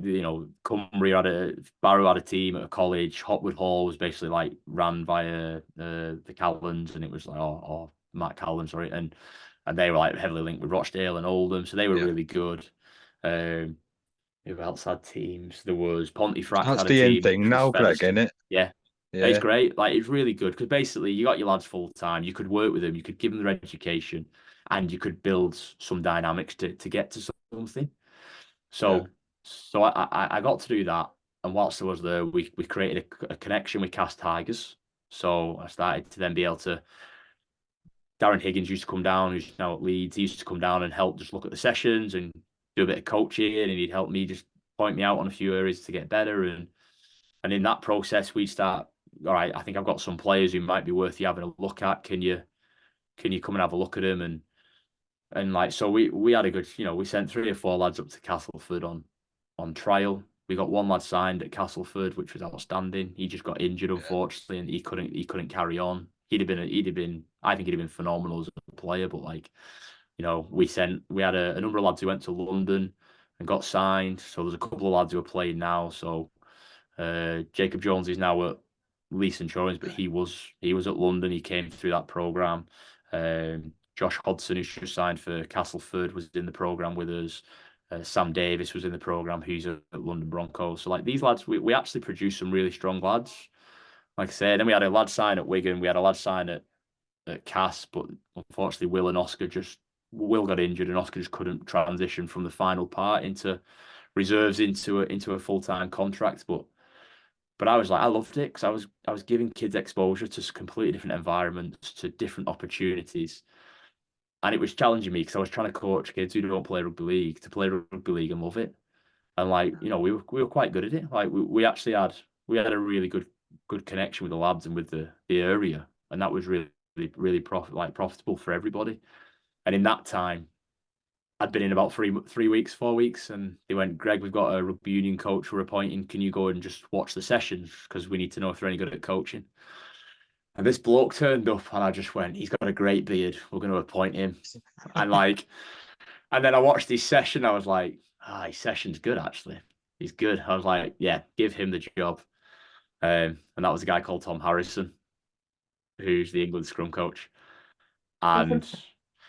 Cumbria Barrow had a team at a college. Hotwood Hall was basically like ran via the Callans, and it was like, or Matt Callan, sorry, and they were like heavily linked with Rochdale and Oldham, so they were Yeah. really good. Um, who else had teams? There was Pontefract That's had a the end team, thing which was now, Greg, Featherstone. isn't it? Yeah, it's Yeah. great. Like it's really good because basically you got your lads full time. You could work with them. You could give them their education, and you could build some dynamics to get to something. Yeah. So I got to do that, and whilst I was there, we created a connection with Cast Tigers. So I started to then be able to. Darren Higgins used to come down, who's now at Leeds. He used to come down and help just look at the sessions and do a bit of coaching, and he'd help me just point me out on a few areas to get better. And in that process, we start. All right, I think I've got some players who might be worth you having a look at. Can you come and have a look at them? And like so, we had a good. We sent 3 or 4 lads up to Castleford on trial. We got one lad signed at Castleford, which was outstanding. He just got injured, Yeah. unfortunately, and he couldn't carry on. He'd have been I think he'd have been phenomenal as a player, but like, we had a number of lads who went to London and got signed. So there's a couple of lads who are playing now. So Jacob Jones is now at Lease Insurance, but he was at London. He came through that program. Josh Hodson, who's just signed for Castleford, was in the program with us. Sam Davis was in the program, who's at London Broncos. So like these lads, we actually produced some really strong lads. Like I said, then we had a lad sign at Wigan. We had a lad sign at Cass, but unfortunately, Will got injured, and Oscar just couldn't transition from the final part into reserves into a full time contract. But I was like, I loved it because I was giving kids exposure to completely different environments, to different opportunities, and it was challenging me because I was trying to coach kids who don't play rugby league to play rugby league and love it. And like we were quite good at it. Like we actually had a really good connection with the lads and with the area, and that was really really profitable for everybody. And in that time, I'd been in about 3 weeks, 4 weeks, and they went, Greg, we've got a rugby union coach we're appointing. Can you go and just watch the sessions? Because we need to know if they're any good at coaching. And this bloke turned up, and I just went, he's got a great beard. We're going to appoint him. And like, and then I watched his session. I was like, his session's good, actually. He's good. I was like, yeah, give him the job. And that was a guy called Tom Harrison, who's the England scrum coach. And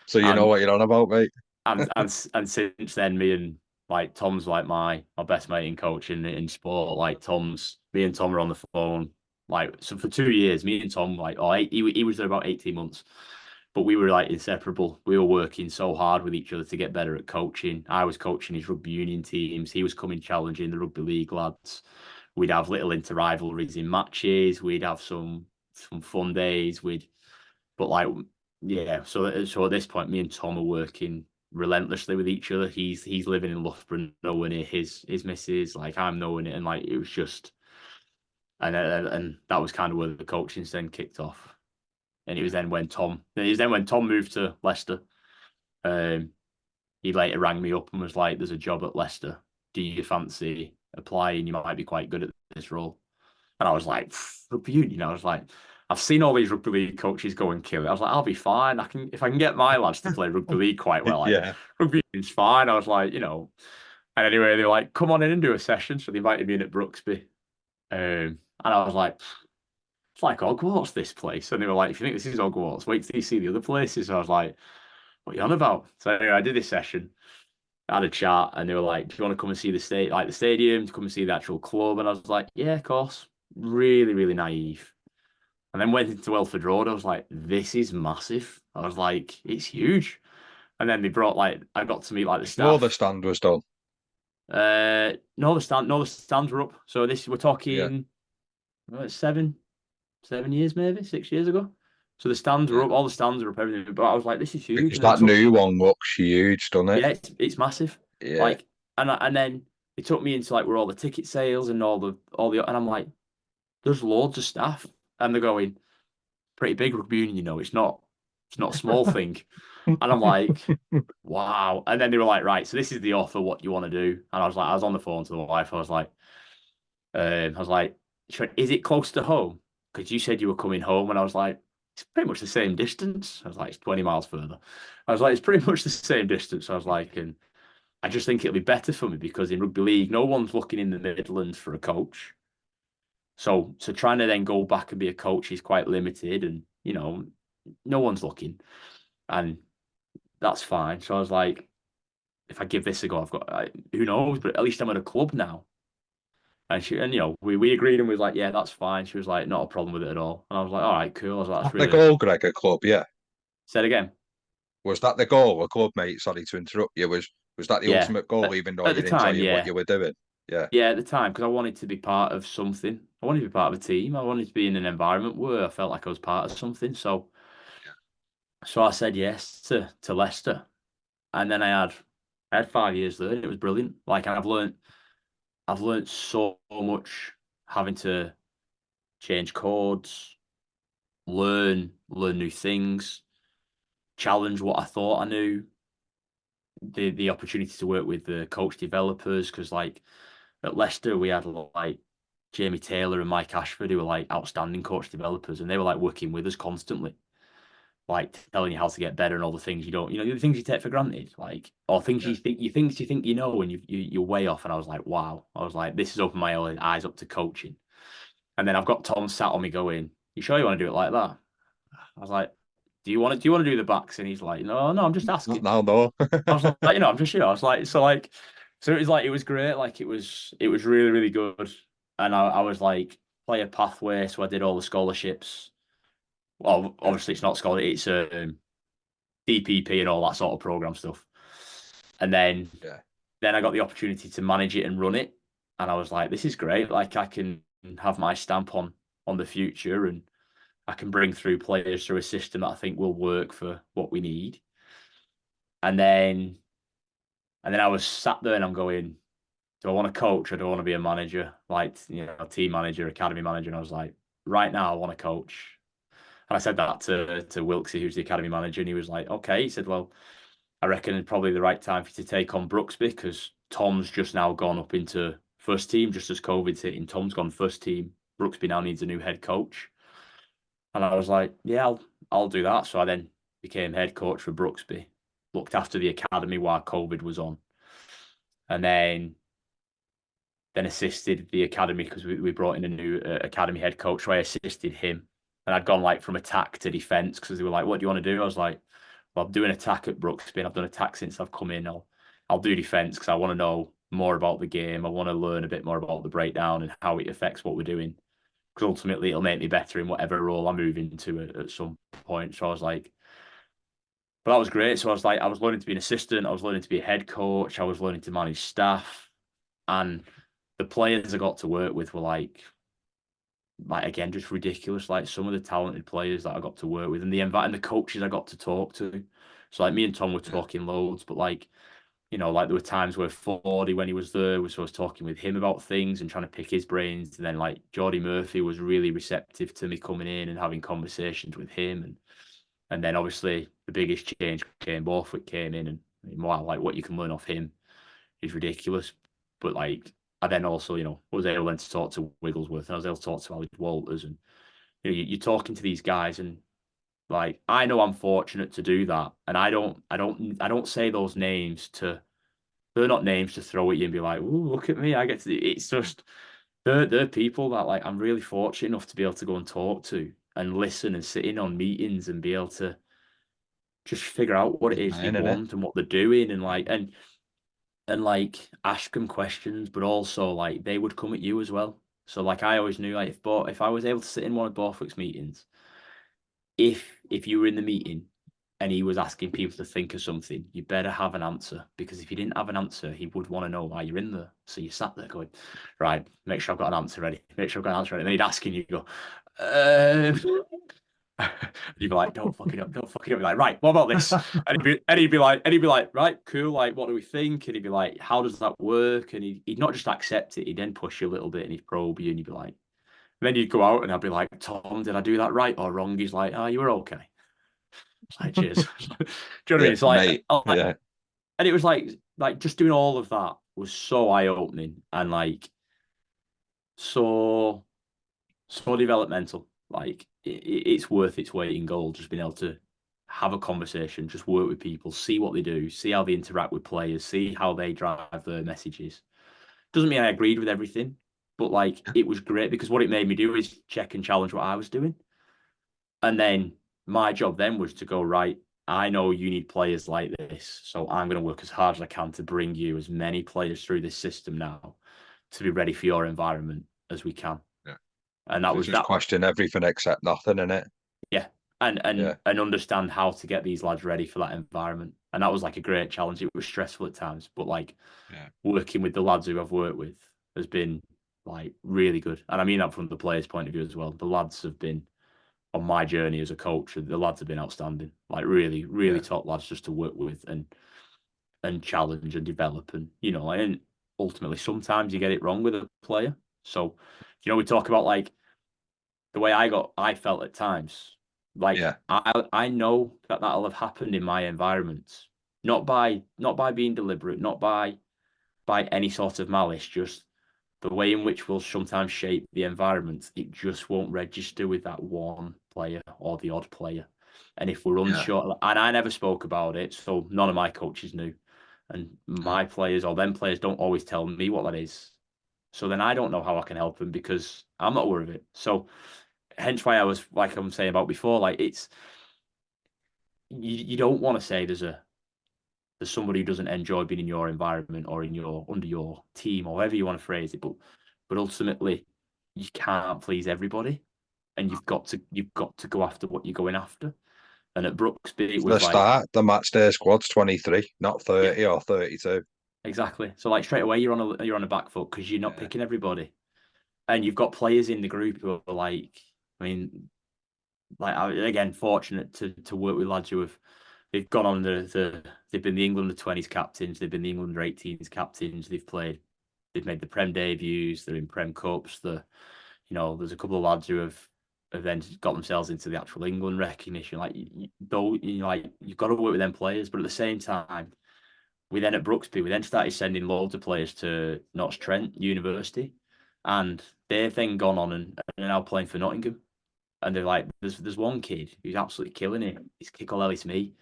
So you know and what you're on about, mate. and since then, me and like Tom's like my best mate in coaching in sport. Like me and Tom are on the phone. Like so for 2 years, me and Tom he was there about 18 months, but we were like inseparable. We were working so hard with each other to get better at coaching. I was coaching his rugby union teams. He was coming challenging the rugby league lads. We'd have little inter rivalries in matches. We'd have some fun days. But like yeah. So at this point, me and Tom are working relentlessly with each other. He's living in Loughborough, knowing it. His missus, like I'm knowing it, and like it was just, and that was kind of where the coaching then kicked off. And it was then when Tom moved to Leicester. Um, he later rang me up and was like, "There's a job at Leicester. Do you fancy applying? You might be quite good at this role." And I was like, rugby union. I was like, I've seen all these rugby league coaches go and kill it. I was like, I'll be fine. If I can get my lads to play rugby league quite well, like Yeah. rugby union's fine. I was like, And anyway, they were like, come on in and do a session. So they invited me in at Brooksby. And I was like, it's like Hogwarts, this place. And they were like, if you think this is Hogwarts, wait till you see the other places. I was like, what are you on about? So anyway, I did this session, I had a chat, and they were like, do you want to come and see the stadium, to come and see the actual club? And I was like, yeah, of course. Really, really naive. And then went into Welford Road. I was like, this is massive. I was like, it's huge. And then they brought like, I got to meet like the Before the staff. stand was done. No, the stands were up. So this we're Yeah, talking 7 years, maybe 6 years ago. So the stands were yeah. up, all the stands were up, everything. But I was like, this is huge. Because And they that took, new one looks huge, doesn't it? yeah, it's massive. Yeah. Like, and then they took me into like where all the ticket sales and all the, and I'm like, there's loads of staff, and they're going pretty big rugby union, it's not a small thing. And I'm like, wow. And then they were like, right, so this is the offer, what you want to do? And I was on the phone to the wife. I was like, is it close to home? Because you said you were coming home, and I was like, it's pretty much the same distance. I was like, it's 20 miles further. I was like, it's pretty much the same distance. I was like, and I just think it'll be better for me because in rugby league, no one's looking in the Midlands for a coach. So trying to then go back and be a coach is quite limited, and no one's looking, and that's fine. So I was like, if I give this a go, who knows, but at least I'm at a club now. And we agreed, and we was like, yeah, that's fine. She was like, not a problem with it at all. And I was like, all right, cool. I was like, that's The really goal, Greg, a club, yeah. said again. Was that the goal, a club, mate? Sorry to interrupt you. Was that the Yeah. ultimate goal, At, even though at the you're time, enjoying what yeah. you were doing? Yeah, Yeah, at the time, because I wanted to be part of something. I wanted to be part of a team. I wanted to be in an environment where I felt like I was part of something. So I said yes to Leicester. And then I had 5 years there, and it was brilliant. Like I've learned so much having to change codes, learn new things, challenge what I thought I knew. The opportunity to work with the coach developers, because like at Leicester we had like Jamie Taylor and Mike Ashford, who were like outstanding coach developers, and they were like working with us constantly, like telling you how to get better and all the things you don't, the things you take for granted, like or things yeah. you think you know, and you're way off. And I was like, wow. I was like, this has opened my eyes up to coaching. And then I've got Tom sat on me going, you sure you want to do it like that? I was like, do you want to do the backs? And he's like, no, no, I'm just Not asking. now, though. I was like, I'm just, I was like, so it was like, it was great. Like it was really, really good. And I was like, play a pathway. So I did all the scholarships. Well, Yeah, obviously it's not scholarship, it's DPP and all that sort of program stuff. And yeah, then I got the opportunity to manage it and run it. And I was like, this is great. Like I can have my stamp on the future, and I can bring through players through a system that I think will work for what we need. And then I was sat there and I'm going, do I want to coach or do I want to be a manager? Like, team manager, academy manager. And I was like, right now I want to coach. And I said that to Wilksy, who's the academy manager, and he was like, okay. He said, well, I reckon it's probably the right time for you to take on Brooksby, because Tom's just now gone up into first team, just as COVID's hitting. Tom's gone first team. Brooksby now needs a new head coach. And I was like, yeah, I'll do that. So I then became head coach for Brooksby, looked after the academy while COVID was on, and then assisted the academy because we brought in a new academy head coach. So I assisted him, and I'd gone like from attack to defense because they were like, "What do you want to do?" I was like, "Well, I'm doing attack at Brooksby, and I've done attack since I've come in. I'll do defense because I want to know more about the game. I want to learn a bit more about the breakdown and how it affects what we're doing. Because ultimately, it'll make me better in whatever role I move into at some point." So I was like, but that was great. So I was like, I was learning to be an assistant. I was learning to be a head coach. I was learning to manage staff, and the players I got to work with were like again, just ridiculous. Like some of the talented players that I got to work with, and the coaches I got to talk to. So like me and Tom were yeah, talking loads, but like there were times where Fordy, when he was there, was talking with him about things and trying to pick his brains. And then like Geordie Murphy was really receptive to me coming in and having conversations with him. And then obviously the biggest change came, Borthwick came in, and wow, like what you can learn off him is ridiculous. But like I then also, was able then to talk to Wigglesworth, and I was able to talk to Alex Walters, and you're talking to these guys, and like I know I'm fortunate to do that, and I don't say those names to. They're not names to throw at you and be like, "Ooh, look at me, I get to." It's just they're people that like I'm really fortunate enough to be able to go and talk to and listen and sit in on meetings and be able to just figure out what it It's is they mine, innit? want and what they're doing, and like ask them questions, but also like they would come at you as well. So like I always knew like if I was able to sit in one of Borthwick's meetings, if you were in the meeting and he was asking people to think of something, you better have an answer, because if you didn't have an answer, he would want to know why you're in there. So you sat there going, right, make sure I've got an answer ready. Make sure I've got an answer ready. And then he'd ask you, and you go, you'd be like, don't fuck it up, don't fuck it up. You're like, right, what about this? And he'd be like, right, cool. Like, what do we think? And he'd be like, how does that work? And he'd not just accept it, he'd then push you a little bit and he'd probe you, and you'd be like, then you'd go out and I'd be like, Tom, did I do that right or wrong? He's like, oh, you were okay. It's like, cheers. Do you know what I mean? Yeah, It's mate. like, Yeah, and it was like just doing all of that was so eye opening and like so so developmental. Like it's worth its weight in gold. Just being able to have a conversation, just work with people, see what they do, see how they interact with players, see how they drive their messages. Doesn't mean I agreed with everything, but like it was great because what it made me do is check and challenge what I was doing. And then my job then was to go, right, I know you need players like this. So I'm going to work as hard as I can to bring you as many players through this system now to be ready for your environment as we can. yeah. And that So was just that. question everything except nothing, innit? Yeah. And Yeah, understand how to get these lads ready for that environment. And that was like a great challenge. It was stressful at times, but like yeah, working with the lads who I've worked with has been like really good. And I mean that from the players' point of view as well. The lads have been on my journey as a coach, the lads have been outstanding. Like really, really yeah, top lads just to work with and challenge and develop. And and ultimately sometimes you get it wrong with a player. So, we talk about like the way I felt at times. Like yeah, I know that that'll have happened in my environment. Not by being deliberate, not by any sort of malice, just the way in which we'll sometimes shape the environment, it just won't register with that one player or the odd player. And if we're yeah. unsure, and I never spoke about it, so none of my coaches knew. And my players or them players don't always tell me what that is. So then I don't know how I can help them because I'm not aware of it. So hence why I was like I'm saying about before, like it's you don't want to say there's somebody who doesn't enjoy being in your environment or in your under your team or however you want to phrase it, but ultimately you can't please everybody, and you've got to go after what you're going after. And at Brooksby, it For the was like, start, the match day squad's 23, not yeah, 30 or 32. exactly. So like straight away you're on a back foot because you're not Yeah, picking everybody, and you've got players in the group who are like, I mean, like again, fortunate to work with lads who they've gone on they've been the England under 20s captains, they've been the England under 18s captains, they've made the Prem debuts, they're in Prem Cups, there's a couple of lads who have then got themselves into the actual England recognition. Like though like you've got to work with them players, but at the same time, we then at Brooksby, we then started sending loads of players to Notts Trent University, and they've then gone on and are now playing for Nottingham. And they're like, there's one kid who's absolutely killing it. He's Kiko Ellis me,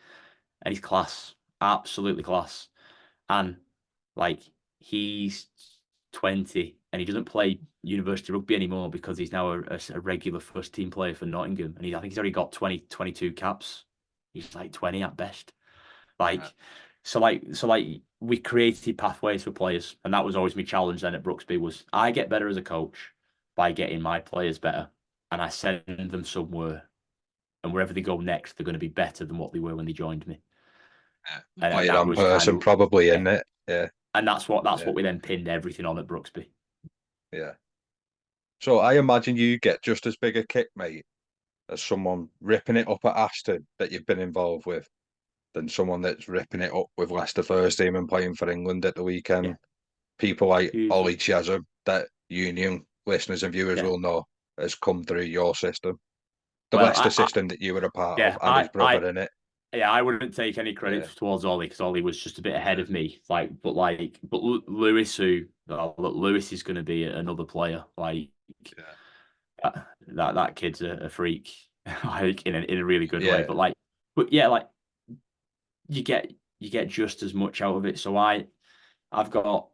and he's class, absolutely class. And like he's 20 and he doesn't play university rugby anymore because he's now a regular first team player for Nottingham. And I think he's already got 22 caps. He's like 20 at best. yeah, Like, so like we created pathways for players. And that was always my challenge then at Brooksby was I get better as a coach by getting my players better. And I send them somewhere. And wherever they go next, they're going to be better than what they were when they joined me. yeah. And Playing that on was kind person, of, probably, yeah. in it. Yeah, And that's yeah, what we then pinned everything on at Brooksby. yeah. So I imagine you get just as big a kick, mate, as someone ripping it up at Ashton that you've been involved with, than someone that's ripping it up with Leicester first team and playing for England at the Yeah, weekend. People like hugely. Ollie Chesham, that Union listeners and viewers Yeah. will know, has come through your system. The Well, Leicester system that you were a part of, yeah, and his brother in it. yeah, I wouldn't take any credit Yeah, towards Ollie because Ollie was just a bit ahead yeah, of me. But Lewis, Lewis is going to be another player. Like yeah, that kid's a freak, like in a really good way. yeah, But yeah, like you get you get just as much out of it. So I've got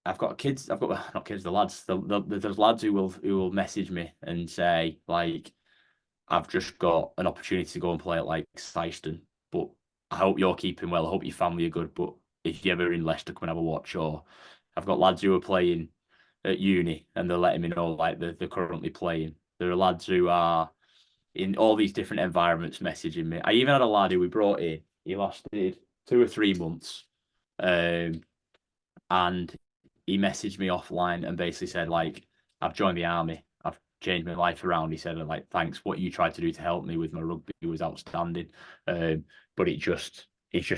I've got kids. I've got not kids. The lads. There's lads who will message me and say like, I've just got an opportunity to go and play at like Syston. I hope you're keeping well. I hope your family are good. But if you're ever in Leicester, come and have a watch. Or I've got lads who are playing at uni and they're letting me know like they're currently playing. There are lads who are in all these different environments messaging me. I even had a lad who we brought in. He lasted 2 or 3 months. Um, and he messaged me offline and basically said, like, I've joined the army. I've changed my life around. He said, like, thanks. What you tried to do to help me with my rugby was outstanding. But he's just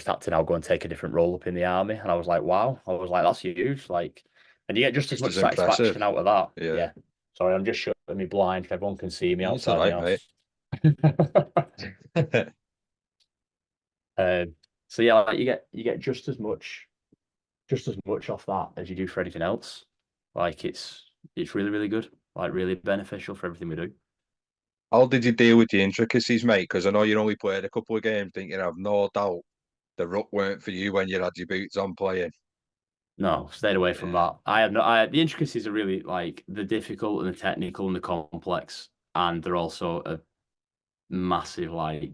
had to now go and take a different role up in the army. And I was like, wow. I was like, that's huge. Like, and you get just as Just much as impressive. satisfaction out of that. Yeah. Yeah. Sorry, I'm just shutting me blind. Everyone can see me It's all outside my right, mate. house. um, so yeah, like you get just as much off that as you do for anything else. Like it's really, really good. Like really beneficial for everything we do. How did you deal with the intricacies, mate? Because I know you only played a couple of games. Thinking I've no doubt the ruck weren't for you when you had your boots on playing. No, stayed away from Yeah. that. I have no. The intricacies are really like the difficult and the technical and the complex, and they're also a massive like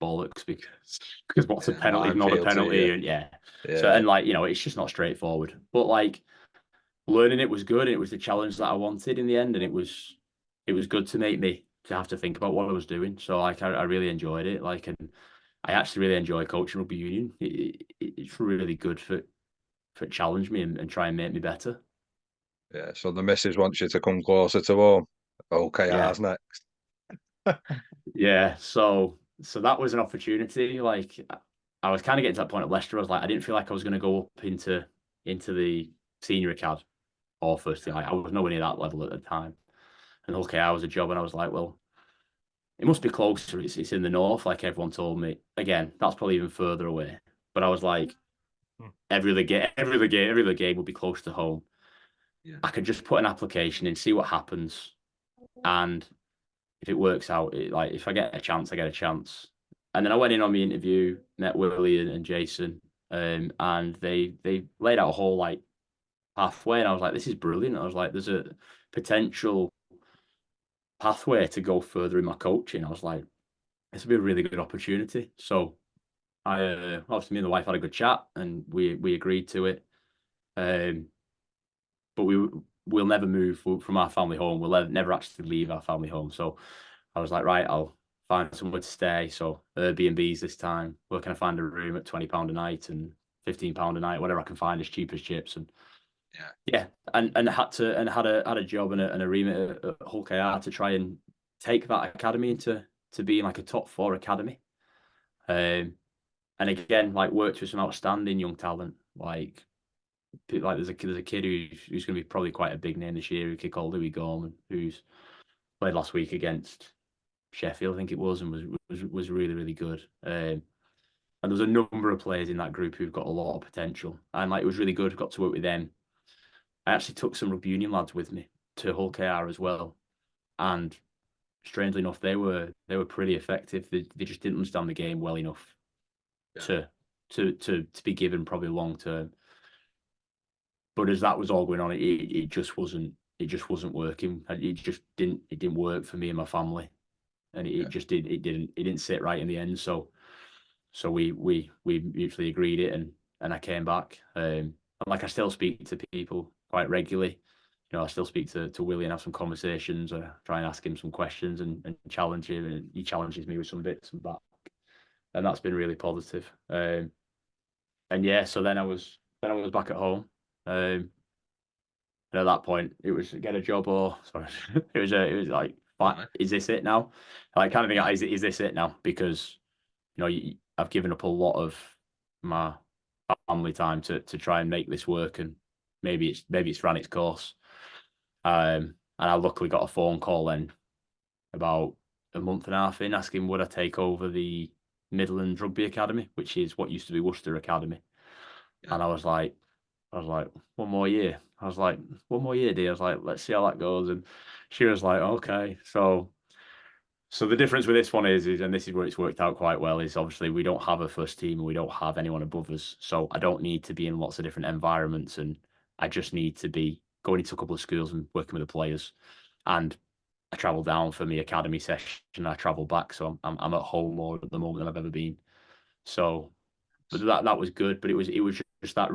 bollocks because what's a Yeah, penalty is not a minefield to you. penalty, and yeah. So Yeah. and like it's just not straightforward. But like learning it was good, and it was the challenge that I wanted in the end, and it was good to make me to have to think about what I was doing. So like I really enjoyed it. Like and I actually really enjoy coaching rugby union. It's really good for it challenge me and try and make me better. Yeah. So the missus wants you to come closer to home. Okay, Yeah, ours next. yeah. So that was an opportunity. Like I was kind of getting to that point at Leicester. I was like, I didn't feel like I was going to go up into the senior acad or first team. Yeah. Like I was nowhere near that level at the time. And okay, I was a job, and I was like, well, it must be closer. It's in the north, like everyone told me. Again, that's probably even further away. But I was like, Hmm. every other game would be close to home. Yeah. I could just put an application in, see what happens, and if it works out, like if I get a chance, I get a chance. And then I went in on the interview, met Willie and Jason, and they laid out a whole like pathway, and I was like, this is brilliant. I was like, there's a potential pathway to go further in my coaching. I was like, this would be a really good opportunity. So I obviously me and the wife had a good chat, and we agreed to it. Um, but we'll never move from our family home. We'll never actually leave our family home. So I was like, right, I'll find somewhere to stay. So Airbnbs this time. Where can I find a room at £20 a night and £15 a night, whatever I can find as cheap as chips. And Yeah. yeah, and I had to and had a job and a remit at Hull KR to try and take that academy into to being like a top four academy. Um, and again, like worked with some outstanding young talent. Like there's a kid who's going to be probably quite a big name this year, a kid called Louis Gorman, who's played last week against Sheffield, I think it was, and was really really good. And there's a number of players in that group who've got a lot of potential, and like it was really good. Got to work with them. I actually took some rugby union lads with me to Hull KR as well, and strangely enough, they were pretty effective. They just didn't understand the game well enough Yeah. to to be given probably long term. But as that was all going on, it just wasn't working. It didn't work for me and my family, and it Yeah. just it didn't sit right in the end. So we mutually agreed it, and I came back. And like I still speak to people quite regularly. I still speak to Willie and have some conversations. Try and ask him some questions and challenge him, and he challenges me with some bits and that, and that's been really positive. And yeah, so then I was back at home. And at that point, it was get a job or sorry, it was like, Right. is this it now? Like kind of Yeah. thing, is this it now? Because I've given up a lot of my family time to try and make this work, and maybe it's ran its course. And I luckily got a phone call then about a month and a half in asking would I take over the Midlands Rugby Academy, which is what used to be Worcester Academy. Yeah. And I was like, one more year. I was like, one more year, dear. I was like, let's see how that goes. And she was like, okay. So the difference with this one is, and this is where it's worked out quite well, is obviously we don't have a first team and we don't have anyone above us. So I don't need to be in lots of different environments, and I just need to be going into a couple of schools and working with the players. And I travel down for my academy session. I travel back, so I'm at home more at the moment than I've ever been. So but that was good. But it was just that,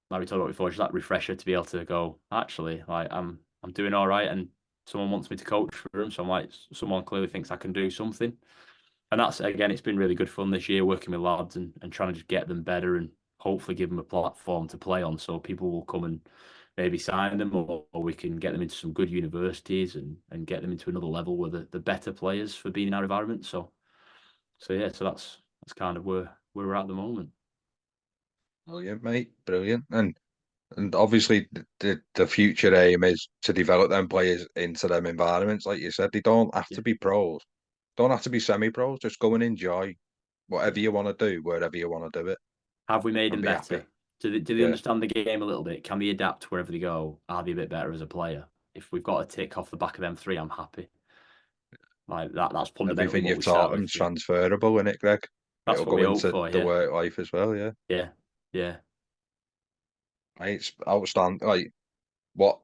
like we talked about before, just that refresher to be able to go, actually, like I'm doing all right, and someone wants me to coach for them, so I'm like, someone clearly thinks I can do something. And that's, again, it's been really good fun this year working with lads and trying to just get them better and hopefully give them a platform to play on, so people will come and maybe sign them, or we can get them into some good universities and get them into another level where the better players for being in our environment. So yeah, so that's kind of where we're at the moment. Brilliant, mate. Brilliant. And obviously the future aim is to develop them players into them environments. Like you said, they don't have Yeah, to be pros, don't have to be semi-pros. Just go and enjoy whatever yeah. you want to do, wherever you want to do it, Have we made and them be happy. better? Do they Yeah. understand the game a little bit? Can they adapt wherever they go? Are they a bit better as a player? If we've got a tick off the back of them three, I'm happy. Like that's fundamentally Everything what you've we taught start them's with. Yeah. transferable, isn't it, Greg? That's It'll what go we hope into for. the Yeah, work life as well, yeah. yeah, yeah, It's outstanding. What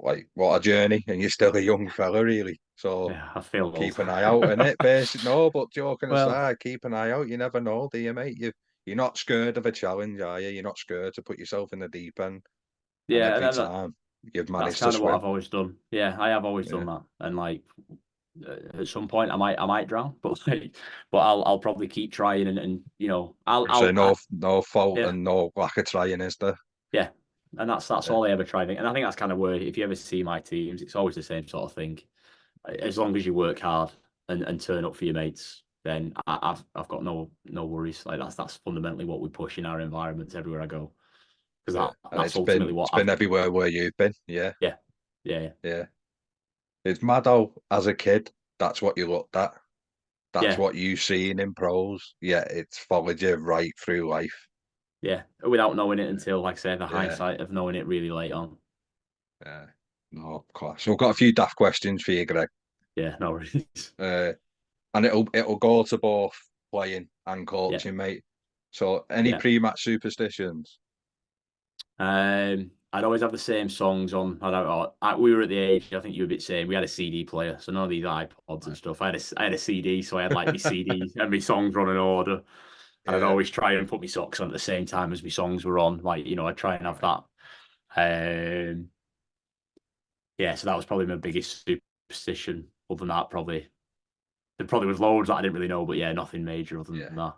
a journey, and you're still a young fella, really. So yeah. I feel old. keep an eye out in it. Basic, no, but joking Well, aside, keep an eye out. You never know, do you, mate? You're not scared of a challenge, are you? You're not scared to put yourself in the deep end, and yeah, every and time you've that's managed to kind of what swim. I've always done. Yeah, I have always Yeah, done that. And like at some point, I might drown, but but I'll probably keep trying, and so no fault yeah. and no lack of trying, is there? Yeah, and that's Yeah, all I ever try. And I think that's kind of where, if you ever see my teams, it's always the same sort of thing. As long as you work hard and turn up for your mates, then I've got no worries. Like that's fundamentally what we push in our environments everywhere I go, because yeah. And that's ultimately what it's I've. been everywhere where you've been. Yeah, Yeah, yeah, yeah, yeah. It's mad how, as a kid, that's what you looked at. That's yeah, what you seen in pros. Yeah, it's followed you right through life. yeah. Without knowing it until, like I say, the Yeah, hindsight of knowing it really late on. yeah. No, class. We've got a few daft questions for you, Greg. Yeah, no worries. Uh, and it'll go to both playing and Yeah, coaching, mate. So, any yeah. pre-match superstitions? I'd always have the same songs on. I don't know. We were at the age, I think you were a bit saying, we had a CD player, so none of these iPods and Right. stuff. I had a CD, so I had like my CD and my songs run in order. And I'd Yeah, always try and put my socks on at the same time as my songs were on. Like, I'd try and have right. that. Um, yeah, so that was probably my biggest superstition. Other than that, probably there probably was loads that I didn't really know, but yeah, nothing major other than Yeah, that.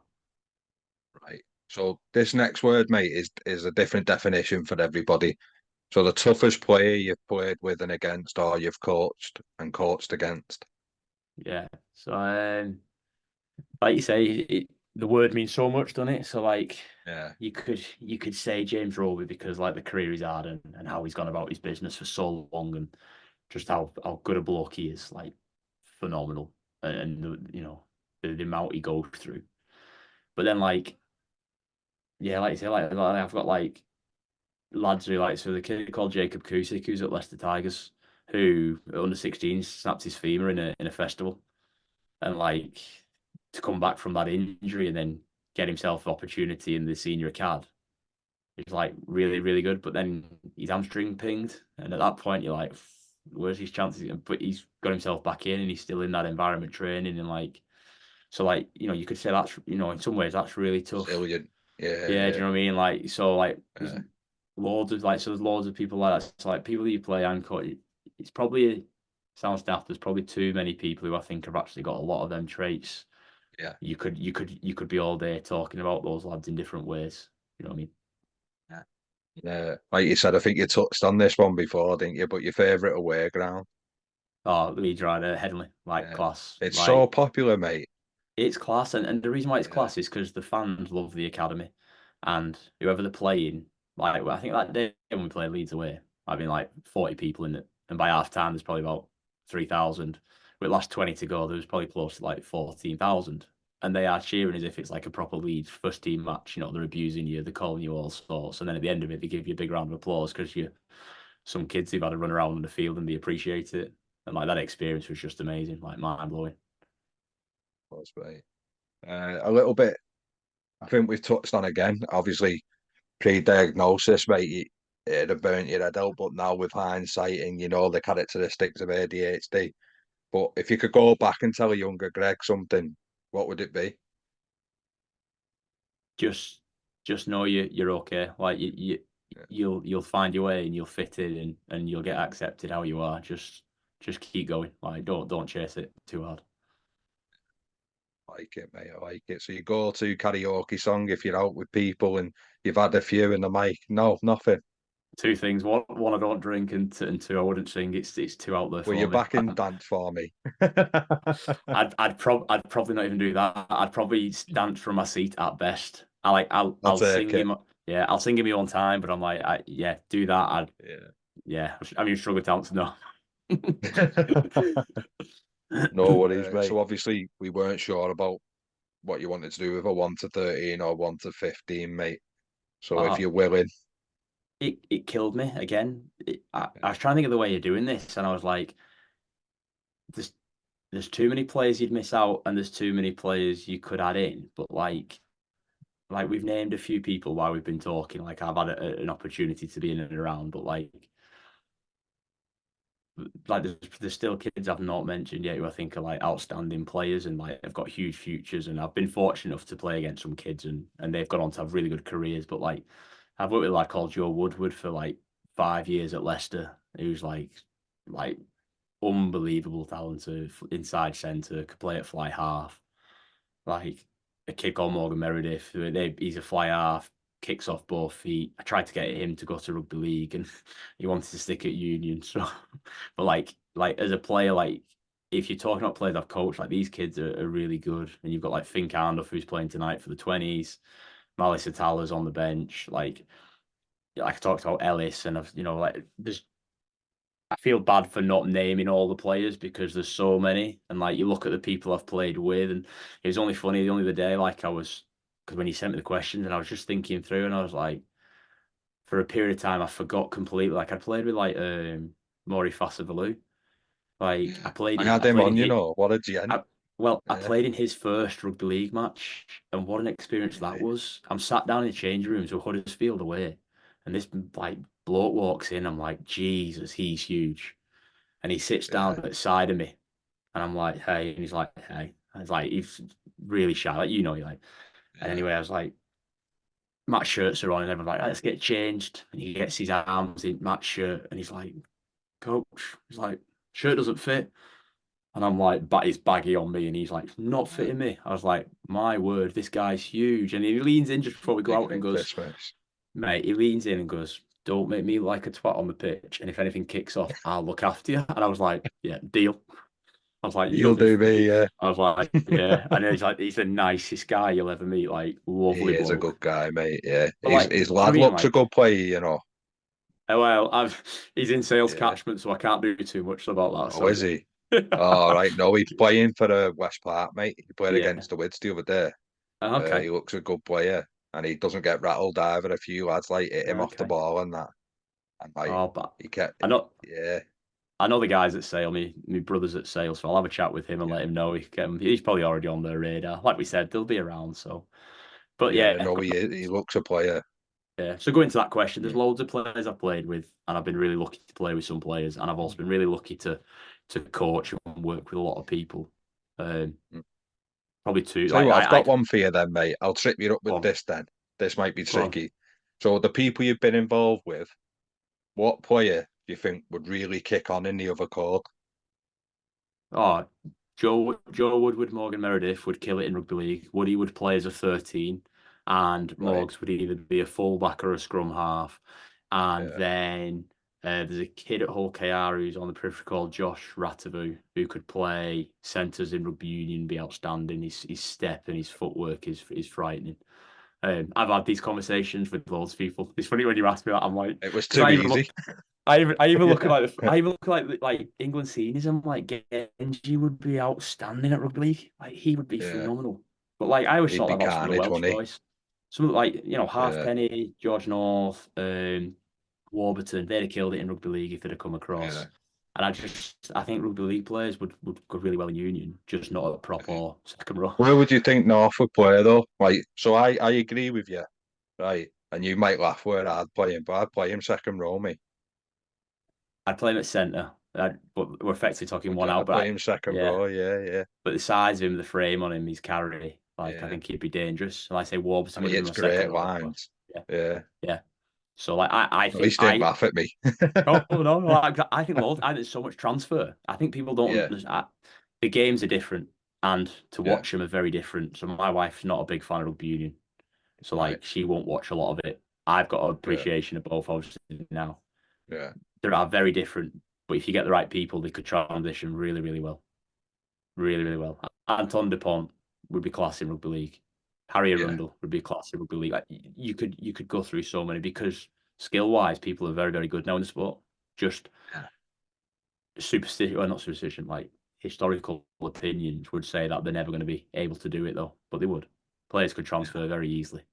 right. So this next word, mate, is a different definition for everybody. So the toughest player you've played with and against, or you've coached and coached against. Yeah. So like you say, the word means so much, doesn't it? So like Yeah, you could say James Roby because like the career he's had and how he's gone about his business for so long, and just how good a bloke he is, like phenomenal. And the amount he goes through. But then like, yeah, like you say, like I've got like lads who, like, so the kid called Jacob Cusick, who's at Leicester Tigers, who at under 16 snapped his femur in a festival, and like to come back from that injury and then get himself an opportunity in the senior acad is like really, really good. But then his hamstring pinged, and at that point you're like, where's his chances? But he's got himself back in, and he's still in that environment training, and like, so like, you could say that's, in some ways that's really tough. resilient. Yeah, Yeah, do yeah, you know what I mean? Like, so like there's yeah, loads of people like that. It's like people that you play and coach. It's probably, sounds daft. There's probably too many people who I think have actually got a lot of them traits. yeah. You could be all day talking about those lads in different ways. You know what I mean? Yeah. Yeah, like you said, I think you touched on this one before, didn't you? But your favourite away ground. Oh, Leeds Rider, Headingley, like Yeah, class. it's so Like popular, mate. it's class, and the reason why it's Yeah, class is because the fans love the academy, and whoever they're playing, like I think that day when we played Leeds away, I've been like 40 people in it, and by half time there's probably about 3,000. With last 20 to go, there was probably close to like 14,000, and they are cheering as if it's like a proper Leeds first team match. They're abusing you, they're calling you all sorts, and then at the end of it, they give you a big round of applause because you some kids who've had a run around on the field and they appreciate it, and like that experience was just amazing, like mind blowing. that's right. A little bit. I think we've touched on again. Obviously, pre-diagnosis, mate, it'd have burnt your head out. But now with hindsight and the characteristics of ADHD, but if you could go back and tell a younger Greg something, what would it be? Just just know you're okay. Like Yeah, you'll find your way and you'll fit in and you'll get accepted how you are. Just keep going. Like don't chase it too hard. I like it, mate. I like it. So you go to karaoke song if you're out with people and you've had a few in the mic. No, nothing. Two things. One I don't drink, and two I wouldn't sing. It's too out there Will for you me. back in dance for me? I'd probably not even do that. I'd probably dance from my seat at best. I'll I'll take sing it. him. Yeah, I'll sing him my own time, but I'm like, yeah, do that. Yeah. I mean, struggle dance, no. No worries, mate. So obviously we weren't sure about what you wanted to do with a 1 to 13 or 1 to 15, mate. So if Uh, you're willing, it killed me again. I yeah, was trying to think of the way you're doing this, and I was like, there's there's too many players you'd miss out, and there's too many players you could add in. But like we've named a few people while we've been talking. Like I've had an opportunity to be in and around, but like there's still kids I've not mentioned yet who I think are like outstanding players and like have got huge futures. And I've been fortunate enough to play against some kids and they've gone on to have really good careers. But like I've worked with like called Joe Woodward for like 5 years at Leicester, who's like unbelievable talented inside centre, could play at fly half. Like a kid called Morgan Meredith, he's a fly half, kicks off both feet. I tried to get him to go to rugby league, and he wanted to stick at Union. So, but like as a player, like if you're talking about players I've coached, like these kids are really good. And you've got like Finn Carnduff who's playing tonight for the 20s. Malice Atala's on the bench. Like I talked about Ellis, and I've like there's I feel bad for not naming all the players because there's so many. And like you look at the people I've played with, and it was only funny the only other day, like I was because when you sent me the questions and I was just thinking through and I was like, for a period of time I forgot completely. Like I played with like Maury Fassavalu. Like yeah. I had I him played in on, his what a gent. I, well, I Yeah, played in his first rugby league match, and what an experience that really. was. I'm sat down in the change room, so Huddersfield away, and this like bloke walks in. I'm like, Jesus, he's huge. And he sits down Yeah, at the side of me, and I'm like, hey, and he's like, hey. And it's like he's really shy, like you like. And yeah. anyway, I was like, Matt's shirts are on, and everyone's like, let's get changed. And he gets his arms in Matt's shirt, and he's like, coach, he's like, shirt doesn't fit. And I'm like, but it's baggy on me, and he's like, not Yeah. fitting me. I was like, my word, this guy's huge. And he leans in just before we go Big out and for goes, Christmas. mate, he leans in and goes, don't make me like a twat on the pitch. And if anything kicks off, I'll look after you. And I was like, yeah, deal. I was like, you'll You'll do do for me. me, yeah. I was like, yeah. And he's like, he's the nicest guy you'll ever meet. Like, He lovely is a good bloke. guy, mate. Yeah, But his like, do his you know what I lad mean? looks a Like, good player. well, he's in sales Yeah. catchment, so I can't do too much about that. Oh, is Sorry. he? All right. No, he's playing for West Park, mate. He played Yeah. against the Wids the other day. Okay. He looks a good player, and he doesn't get rattled either. A few lads like hit him off the Okay. ball and that, and like Oh, but he kept, I know yeah, I know the guys at Sale, me brothers at Sale, so I'll have a chat with him and yeah, let him know. He's probably already on their radar. Like we said, they'll be around. So, but yeah. yeah, No, he looks a player. yeah. So going to that question, there's Yeah. loads of players I've played with, and I've been really lucky to play with some players, and I've also been really lucky to coach and work with a lot of people. Um, Mm. probably two. Tell you Like what, I've I got one for you then, mate. I'll trip you up go with on, this then. This might be go on. tricky. So the people you've been involved with, what player do you think would really kick on in the other court? Oh, Joe Woodward, Morgan Meredith would kill it in rugby league. Woody would play as a 13, and Right. Morgs would either be a fullback or a scrum half. And Yeah. then there's a kid at Hull KR who's on the periphery called Josh Ratavu, who could play centres in rugby union, be outstanding. His step and his footwork is frightening. I've had these conversations with loads of people. It's funny when you ask me that. I'm like, It was because too easy. I even look at Yeah. I even look at like England seniors. I'm like, Genji would be outstanding at rugby league. Like he would be Yeah. phenomenal. But like I always He'd thought that be about some of the carnage, Welsh wouldn't he? boys. Some of like Yeah. Halfpenny, George North, Warburton. They'd have killed it in rugby league if they'd have come Yeah. across. And I think rugby league players would go really well in Union, just not at prop or second row. Where would you think North would play though? Like, so I agree with you, right? And you might laugh where I'd play him, but I'd play him second row, me. I'd play him at centre, but we're effectively talking Would one you? out. I'd play him second Yeah, row, yeah, yeah. but the size of him, the frame on him, his carry. Like, I Yeah. think he'd be dangerous. And I say Warburton And would he have been hits my second great goal, but lines. yeah, Yeah. yeah. So like, I At think least didn't laugh at me. oh no, like, I think loads. I think there's so much transfer. I think people don't Yeah. understand. The games are different, and to Yeah. watch them are very different. So my wife's not a big fan of rugby union, so Right. like she won't watch a lot of it. I've got an Yeah. appreciation of both, obviously now. Yeah. They are very different, but if you get the right people, they could transition really, really well. Really, really well. Anton Dupont would be class in rugby league. Harry Yeah. Arundel would be class in rugby league. Like, you could go through so many because skill wise, people are very, very good now in the sport. Just Yeah. superstition, well, not superstition, like historical opinions would say that they're never going to be able to do it though, but they would. Players could Yeah. transfer very easily.